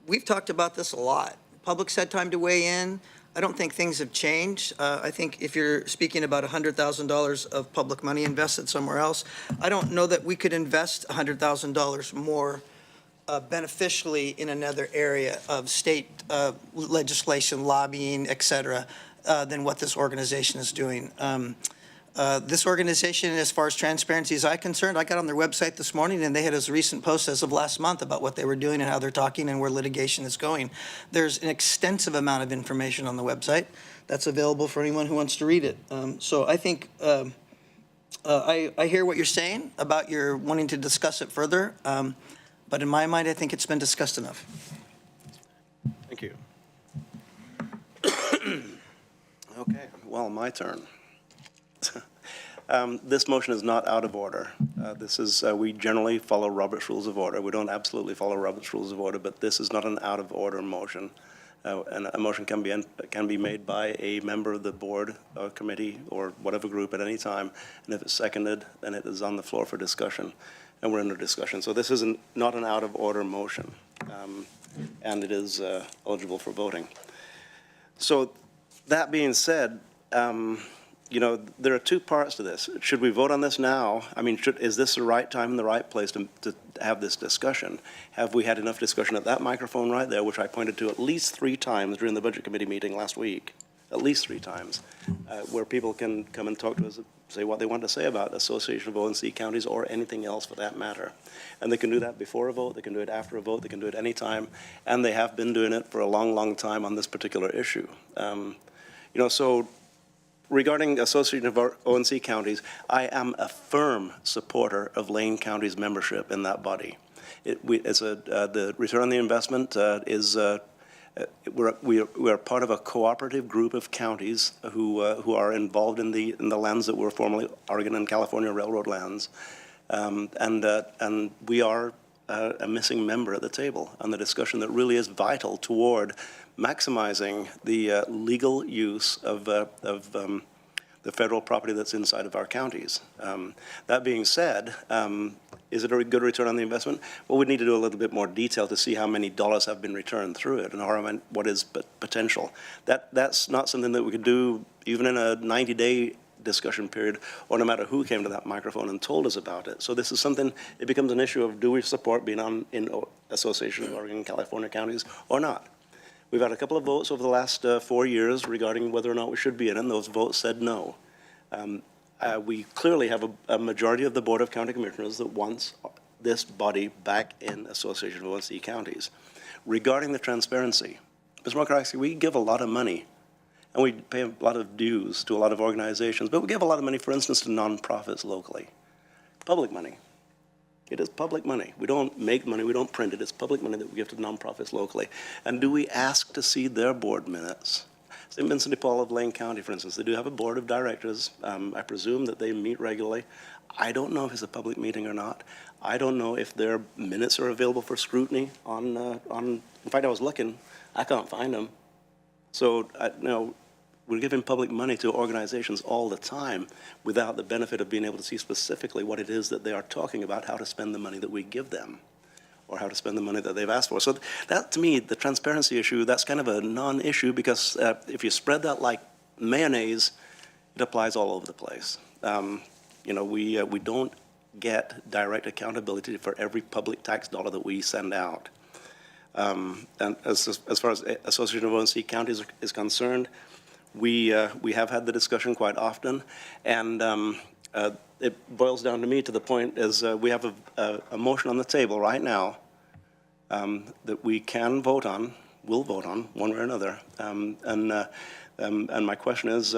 We've talked about this a lot. Public's had time to weigh in. I don't think things have changed. I think if you're speaking about $100,000 of public money invested somewhere else, I don't know that we could invest $100,000 more beneficially in another area of state legislation, lobbying, et cetera, than what this organization is doing. This organization, as far as transparency is I'm concerned, I got on their website this morning and they had a recent post as of last month about what they were doing and how they're talking and where litigation is going. There's an extensive amount of information on the website that's available for anyone who wants to read it. So I think I hear what you're saying about your wanting to discuss it further, but in my mind, I think it's been discussed enough. Thank you. Okay, well, my turn. This motion is not out of order. This is, we generally follow Robert's Rules of Order. We don't absolutely follow Robert's Rules of Order, but this is not an out of order motion. And a motion can be made by a member of the board or committee or whatever group at any time. And if it's seconded, then it is on the floor for discussion. And we're under discussion. So this is not an out-of-order motion. And it is eligible for voting. So that being said, you know, there are two parts to this. Should we vote on this now? I mean, is this the right time and the right place to have this discussion? Have we had enough discussion at that microphone right there, which I pointed to at least 3 times during the Budget Committee meeting last week, at least 3 times, where people can come and talk to us, say what they want to say about the Association of ONC Counties or anything else for that matter. And they can do that before a vote, they can do it after a vote, they can do it anytime, and they have been doing it for a long, long time on this particular issue. You know, so regarding Association of ONC Counties, I am a firm supporter of Lane County's membership in that body. The return on the investment is we are part of a cooperative group of counties who are involved in the lands that were formerly Oregon and California Railroad lands, and we are a missing member at the table on the discussion that really is vital toward maximizing the legal use of the federal property that's inside of our counties. That being said, is it a good return on the investment? Well, we need to do a little bit more detail to see how many dollars have been returned through it and what is potential. That's not something that we could do even in a 90-day discussion period, or no matter who came to that microphone and told us about it. So this is something, it becomes an issue of, do we support being in Association of Oregon and California Counties or not? We've had a couple of votes over the last 4 years regarding whether or not we should be in it, and those votes said no. We clearly have a majority of the Board of County Commissioners that wants this body back in Association of ONC Counties. Regarding the transparency, Ms. Mokarowski, we give a lot of money, and we pay a lot of dues to a lot of organizations, but we give a lot of money, for instance, to nonprofits locally. Public money. It is public money. We don't make money, we don't print it. It's public money that we give to nonprofits locally. And do we ask to see their board minutes? St. Vincent de Paul of Lane County, for instance, they do have a board of directors. I presume that they meet regularly. I don't know if it's a public meeting or not. I don't know if their minutes are available for scrutiny in fact, I was looking, I can't find them. So, we're giving public money to organizations all the time without the benefit of being able to see specifically what it is that they are talking about, how to spend the money that we give them, or how to spend the money that they've asked for. So that, to me, the transparency issue, that's kind of a non-issue, because if you spread that like mayonnaise, it applies all over the place. We don't get direct accountability for every public tax dollar that we send out. And as far as Association of ONC Counties is concerned, we have had the discussion quite often, and it boils down to me to the point is we have a motion on the table right now that we can vote on, will vote on, one way or another. And my question is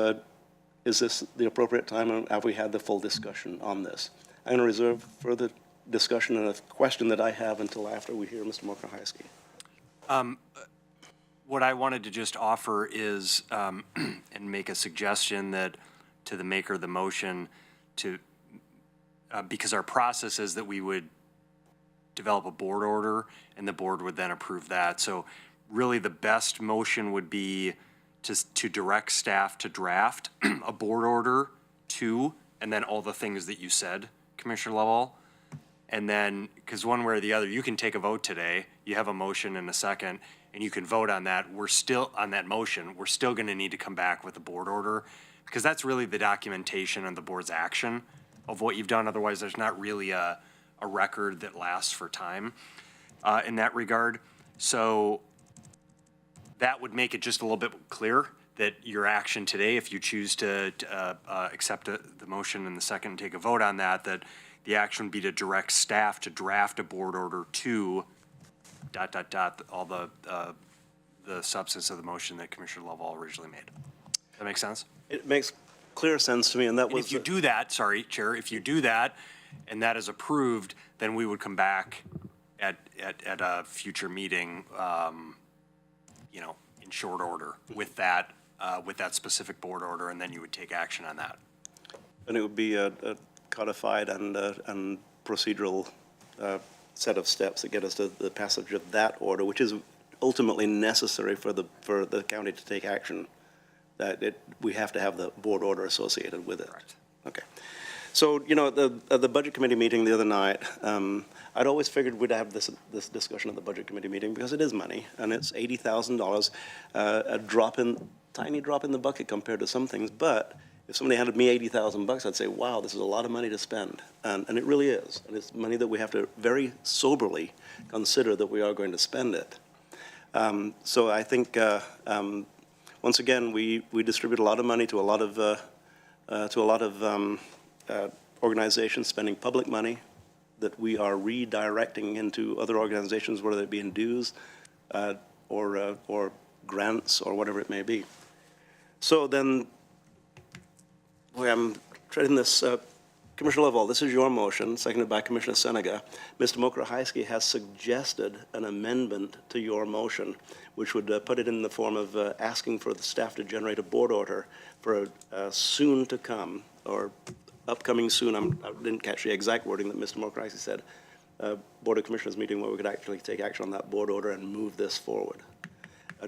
this the appropriate time, and have we had the full discussion on this? I'm going to reserve further discussion and a question that I have until after we hear Mr. Mokarowski. What I wanted to just offer is, and make a suggestion that, to the maker of the motion, because our process is that we would develop a board order, and the board would then approve that. So really, the best motion would be to direct staff to draft a board order and then all the things that you said, Commissioner Lovell. And then, because one way or the other, you can take a vote today, you have a motion and a second, and you can vote on that. We're still, on that motion, we're still going to need to come back with a board order, because that's really the documentation of the board's action of what you've done. Otherwise, there's not really a record that lasts for time in that regard. So that would make it just a little bit clearer that your action today, if you choose to accept the motion in the second and take a vote on that, that the action would be to direct staff to draft a board order to ... all the substance of the motion that Commissioner Lovell originally made. Does that make sense? It makes clear sense to me, and that And was... if you do that, sorry, Chair, if you do that, and that is approved, then we would come back at a future meeting, in short order with that specific board order, and then you would take action on that. And it would be a codified and procedural set of steps that get us to the passage of that order, which is ultimately necessary for the county to take action, that we have to have the board order associated with it. Correct. Okay. So, you know, at the Budget Committee meeting the other night, I'd always figured we'd have this discussion at the Budget Committee meeting because it is money, and it's $80,000, tiny drop in the bucket compared to some things. But if somebody handed me $80,000, I'd say, wow, this is a lot of money to spend. And it really is. And it's money that we have to very soberly consider that we are going to spend it. So I think, once again, we distribute a lot of money to a lot of organizations spending public money that we are redirecting into other organizations, whether it be in dues or grants or whatever it may be. So then, boy, I'm treading this, Commissioner Lovell, this is your motion, seconded by Commissioner Senega. Mr. Mokrahajski has suggested an amendment to your motion, which would put it in the form of asking for the staff to generate a board order for soon to come, or upcoming soon, I didn't catch the exact wording that Mr. Mokrahajski said, Board of Commissioners meeting where we could actually take action on that board order and move this forward.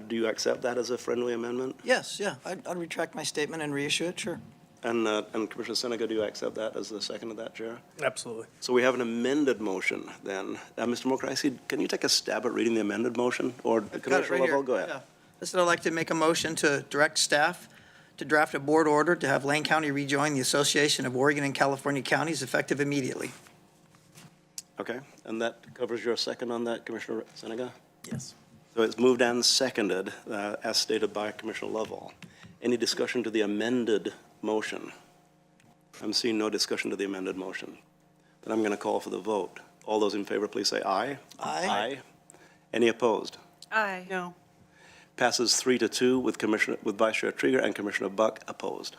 Do you accept that as a friendly amendment? Yes, yeah, I'd retract my statement and reissue it, sure. And Commissioner Senega, do you accept that as the second of that, Chair? Absolutely. So we have an amended motion then. Mr. Mokrahajski, can you take a stab at reading the amended motion? Or Got it Commissioner right here. Lovell, go ahead. Yeah. Listen, I'd like to make a motion to direct staff to draft a board order to have Lane County rejoin the Association of Oregon and California Counties effective immediately. Okay, and that covers your second on that, Commissioner Senega? Yes. So it's moved and seconded, as stated by Commissioner Lovell. Any discussion to the amended motion? I'm seeing no discussion to the amended motion. Then I'm going to call for the vote. All those in favor, please say aye. Aye. Aye. Any opposed? Aye. No. Passes 3-2 with Vice Chair Trieger and Commissioner Buck opposed.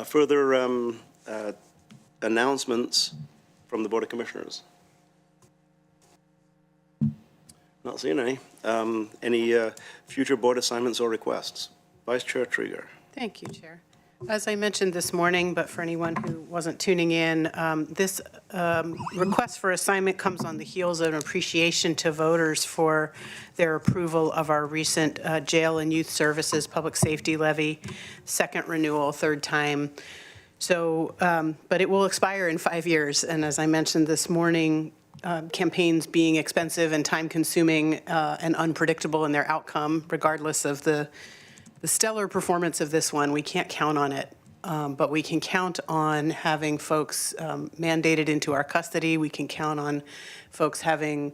Further announcements from the Board of Commissioners? Not seeing any. Any future board assignments or requests? Vice Chair Trieger. Thank you, Chair. As I mentioned this morning, but for anyone who wasn't tuning in, this request for assignment comes on the heels of an appreciation to voters for their approval of our recent jail and youth services public safety levy, second renewal, third time. So, but it will expire in 5 years. And as I mentioned this morning, campaigns being expensive and time-consuming and unpredictable in their outcome, regardless of the stellar performance of this one, we can't count on it. But we can count on having folks mandated into our custody. We can count on folks having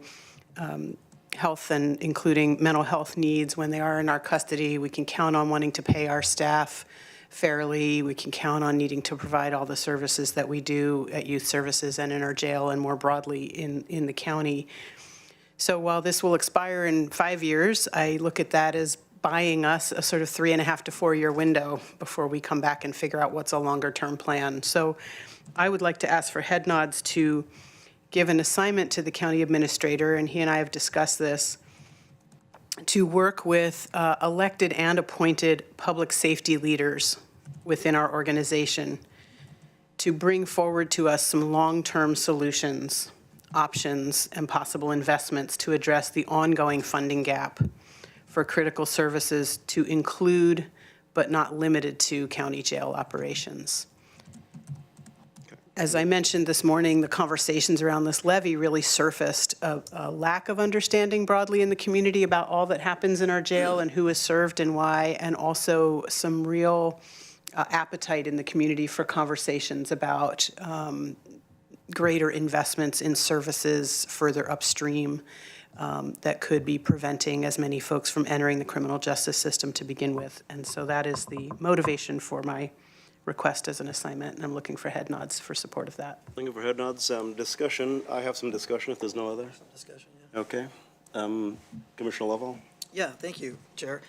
health and including mental health needs when they are in our custody. We can count on wanting to pay our staff fairly. We can count on needing to provide all the services that we do at youth services and in our jail and more broadly in the county. So while this will expire in 5 years, I look at that as buying us a sort of 3.5 to 4 year window before we come back and figure out what's a longer term plan. So I would like to ask for head nods to give an assignment to the county administrator, and he and I have discussed this, to work with elected and appointed public safety leaders within our organization to bring forward to us some long-term solutions, options, and possible investments to address the ongoing funding gap for critical services to include, but not limited to, county jail operations. As I mentioned this morning, the conversations around this levy really surfaced a lack of understanding broadly in the community about all that happens in our jail and who is served and why, and also some real appetite in the community for conversations about greater investments in services further upstream that could be preventing as many folks from entering the criminal justice system to begin with. And so that is the motivation for my request as an assignment, and I'm looking for head nods for support of that. Thank you for head nods. Discussion, I have some discussion if there's no other. Discussion, yeah. Okay. Commissioner Lovell? Yeah, thank you, Chair.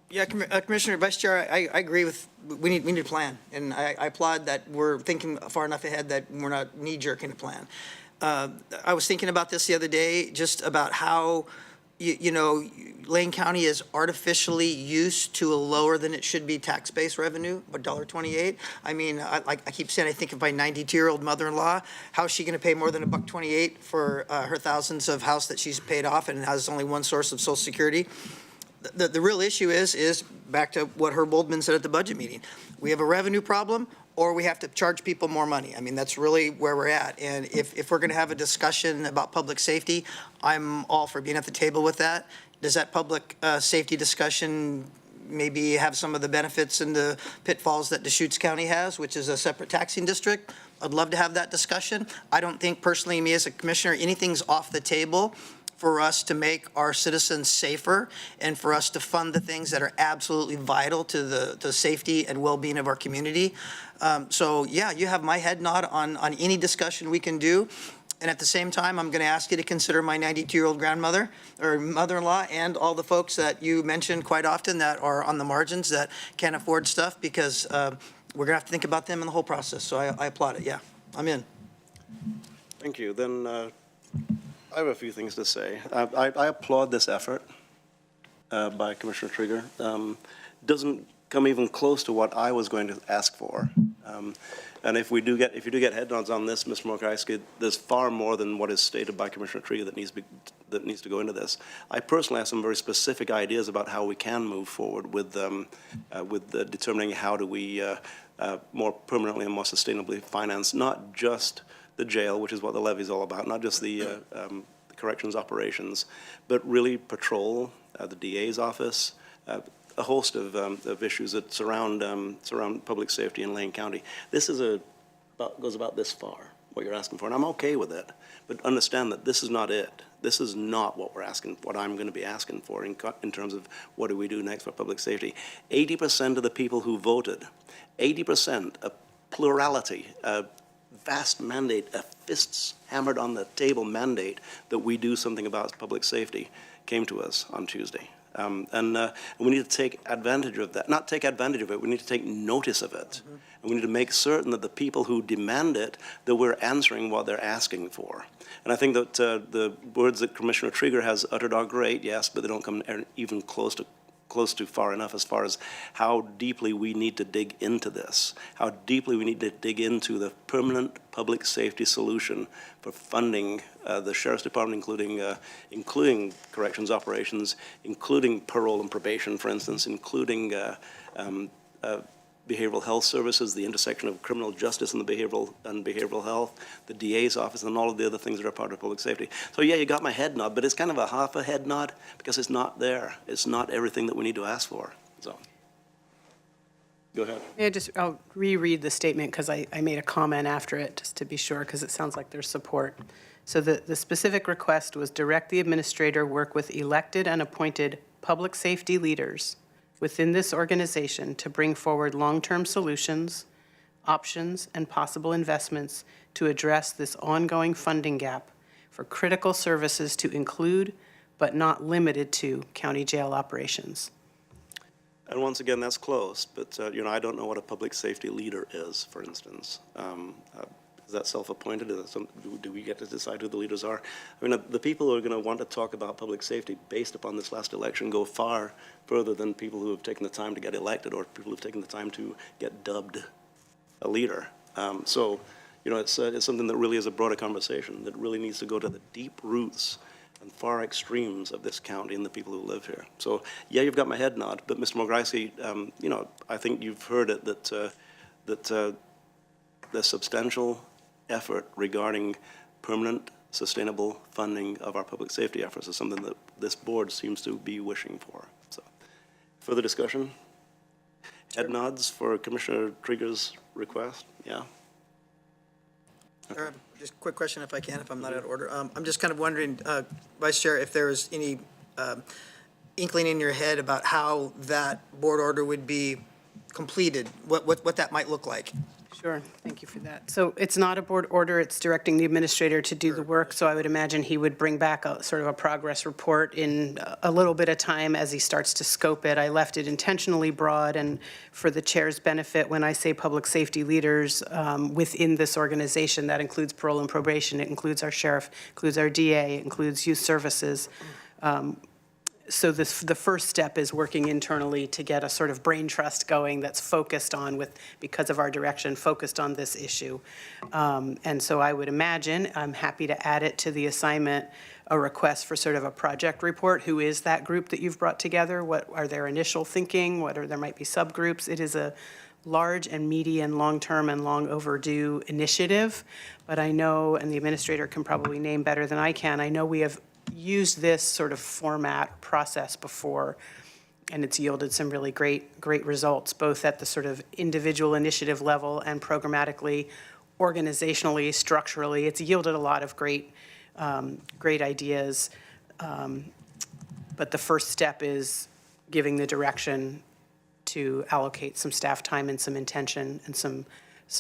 Yeah, Commissioner, Vice Chair, I agree with, we need a plan. And I applaud that we're thinking far enough ahead that we're not knee-jerking a plan. I was thinking about this the other day, just about how, Lane County is artificially used to a lower than it should be tax-based revenue, $1.28. I mean, I keep saying, I think of my 92-year-old mother-in-law, how is she going to pay more than $1.28 for her thousands of house that she's paid off and has only one source of Social Security? The real issue is back to what Herb Oldman said at the budget meeting. We have a revenue problem, or we have to charge people more money. I mean, that's really where we're at. And if we're going to have a discussion about public safety, I'm all for being at the table with that. Does that public safety discussion maybe have some of the benefits and the pitfalls that Deschutes County has, which is a separate taxing district? I'd love to have that discussion. I don't think personally, me as a commissioner, anything's off the table for us to make our citizens safer and for us to fund the things that are absolutely vital to the safety and well-being of our community. So yeah, you have my head nod on any discussion we can do. And at the same time, I'm going to ask you to consider my 92-year-old grandmother or mother-in-law and all the folks that you mentioned quite often that are on the margins that can't afford stuff, because we're going to have to think about them in the whole process. So I applaud it. Yeah, I'm in. Thank you. Then I have a few things to say. I applaud this effort by Commissioner Trigger. Doesn't come even close to what I was going to ask for. And if you do get head nods on this, Mr. Mokryski, there's far more than what is stated by Commissioner Trigger that needs to go into this. I personally have some very specific ideas about how we can move forward with determining how do we more permanently and more sustainably finance not just the jail, which is what the levy is all about, not just the corrections operations, but really patrol, the DA's office, a host of issues that surround public safety in Lane County. This is goes about this far, what you're asking for, and I'm okay with it. But understand that this is not it. This is not what I'm going to be asking for in terms of what do we do next for public safety. 80% of the people who voted, 80%, a plurality, a vast mandate, a fists hammered on the table mandate that we do something about public safety came to us on Tuesday. And we need to take advantage of that. Not take advantage of it, we need to take notice of it. Mm-hmm. And we need to make certain that the people who demand it, that we're answering what they're asking for. And I think that the words that Commissioner Trigger has uttered are great, yes, but they don't come even close to far enough as far as how deeply we need to dig into this, how deeply we need to dig into the permanent public safety solution for funding the Sheriff's Department, including corrections operations, including parole and probation, for instance, including behavioral health services, the intersection of criminal justice and behavioral health, the DA's office, and all of the other things that are part of public safety. So yeah, you got my head nod, but it's kind of a half a head nod because it's not there. It's not everything that we need to ask for. So, go ahead. Yeah, I'll reread the statement because I made a comment after it just to be sure, because it sounds like there's support. So the specific request was direct the administrator work with elected and appointed public safety leaders within this organization to bring forward long-term solutions, options, and possible investments to address this ongoing funding gap for critical services to include, but not limited to, county jail operations. And once again, that's close, but I don't know what a public safety leader is, for instance. Is that self-appointed? Do we get to decide who the leaders are? I mean, the people who are going to want to talk about public safety based upon this last election go far further than people who have taken the time to get elected or people who have taken the time to get dubbed a leader. So, it's something that really is a broader conversation that really needs to go to the deep roots and far extremes of this county and the people who live here. So, yeah, you've got my head nod, but Mr. Mokryski, I think you've heard it that the substantial effort regarding permanent, sustainable funding of our public safety efforts is something that this board seems to be wishing for. So, further discussion? Head nods for Commissioner Trigger's request? Yeah. Okay. Just a quick question if I can, if I'm not out of order. I'm just kind of wondering, Vice Chair, if there's any inkling in your head about how that board order would be completed, what that might look like. Sure, thank you for that. So it's not a board order, it's directing the administrator to do the work, so I would imagine he would bring back a sort of a progress report in a little bit of time as he starts to scope it. I left it intentionally broad, and for the chair's benefit, when I say public safety leaders within this organization, that includes parole and probation, it includes our sheriff, includes our DA, it includes youth services. so the first step is working internally to get a sort of brain trust going that's focused on because of our direction, focused on this issue. And so I would imagine, I'm happy to add it to the assignment, a request for sort of a project report. Who is that group that you've brought together? What are their initial thinking? There might be subgroups. It is a large and meaty and long-term and long overdue initiative. But I know, and the administrator can probably name better than I can, I know we have used this sort of format process before, and it's yielded some really great results, both at the sort of individual initiative level and programmatically, organizationally, structurally. It's yielded a lot of great ideas. But the first step is giving the direction to allocate some staff time and some intention and some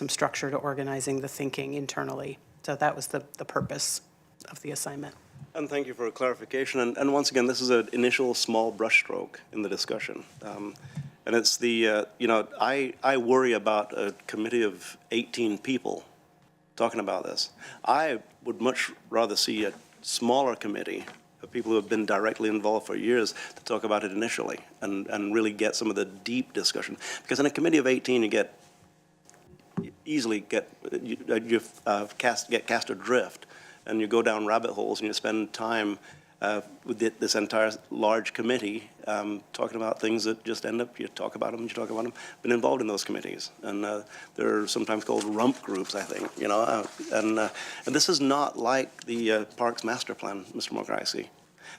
structure to organizing the thinking internally. So that was the purpose of the assignment. And thank you for a clarification. And once again, this is an initial small brushstroke in the discussion. And it's I worry about a committee of 18 people talking about this. I would much rather see a smaller committee of people who have been directly involved for years to talk about it initially and really get some of the deep discussion. Because in a committee of 18, you easily get cast adrift, and you go down rabbit holes and you spend time with this entire large committee talking about things that just end up, you talk about them. Been involved in those committees, and they're sometimes called rump groups, I think, and this is not like the Parks Master Plan, Mr. Mokrajski.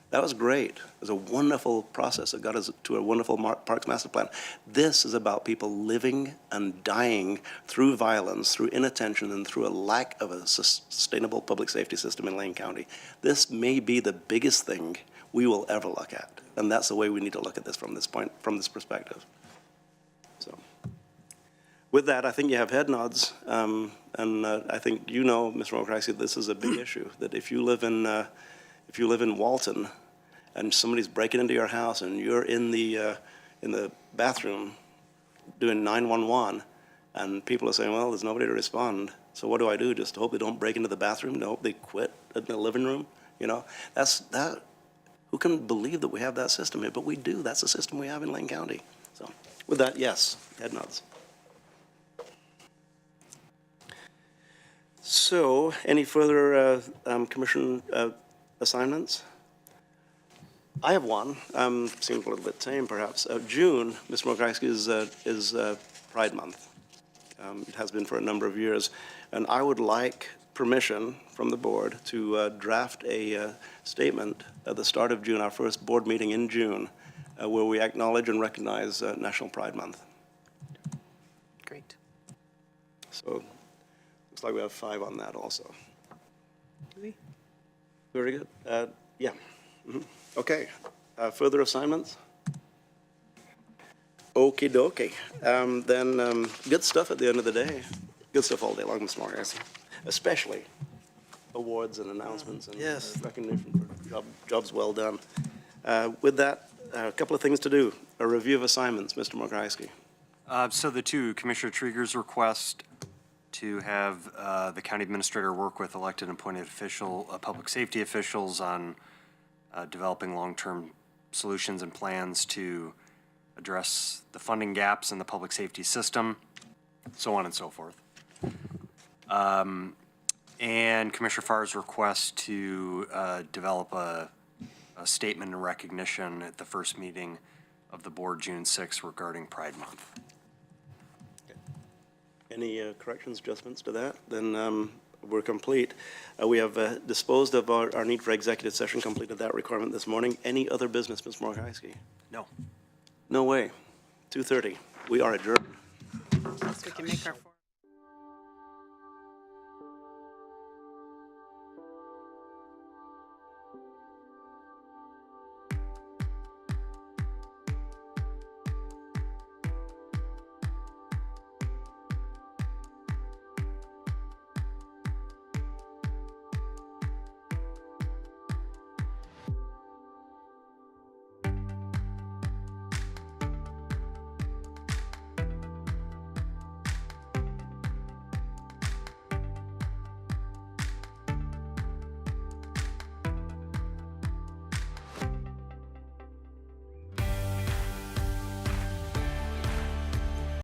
That was great. It was a wonderful process that got us to a wonderful Parks Master Plan. This is about people living and dying through violence, through inattention, and through a lack of a sustainable public safety system in Lane County. This may be the biggest thing we will ever look at, and that's the way we need to look at this from this perspective. So, with that, I think you have head nods, and I think Mr. Mokrajski, this is a big issue. That if you live in Walton, and somebody's breaking into your house, and you're in the bathroom doing 911, and people are saying, well, there's nobody to respond, so what do I do? Just hope they don't break into the bathroom? No, they quit in the living room? Who can believe that we have that system here? But we do. That's the system we have in Lane County. So with that, yes, head nods. So any further commission assignments? I have one. Seems a little bit tame, perhaps. June, Mr. Mokrajski, is Pride Month. It has been for a number of years, and I would like permission from the board to draft a statement at the start of June, our first board meeting in June, where we acknowledge and recognize National Pride Month. Great. So looks like we have 5 on that also. Very good. Yeah. Mm-hmm. Okay. Further assignments? Okie dokie. Then good stuff at the end of the day. Good stuff all day long, Mr. Morris. Especially awards and announcements and Yes. recognition for jobs well done. With that, a couple of things to do. A review of assignments, Mr. Mokrajski. So the two, Commissioner Trieger's request to have the county administrator work with elected and appointed public safety officials on developing long-term solutions and plans to address the funding gaps in the public safety system, so on and so forth. And Commissioner Farr's request to develop a statement of recognition at the first meeting of the board June 6th regarding Pride Month. Any corrections, adjustments to that? Then we're complete. We have disposed of our need for executive session, completed that requirement this morning. Any other business, Ms. Mokrajski? No. No way. 2:30. We are adjourned. So we can make our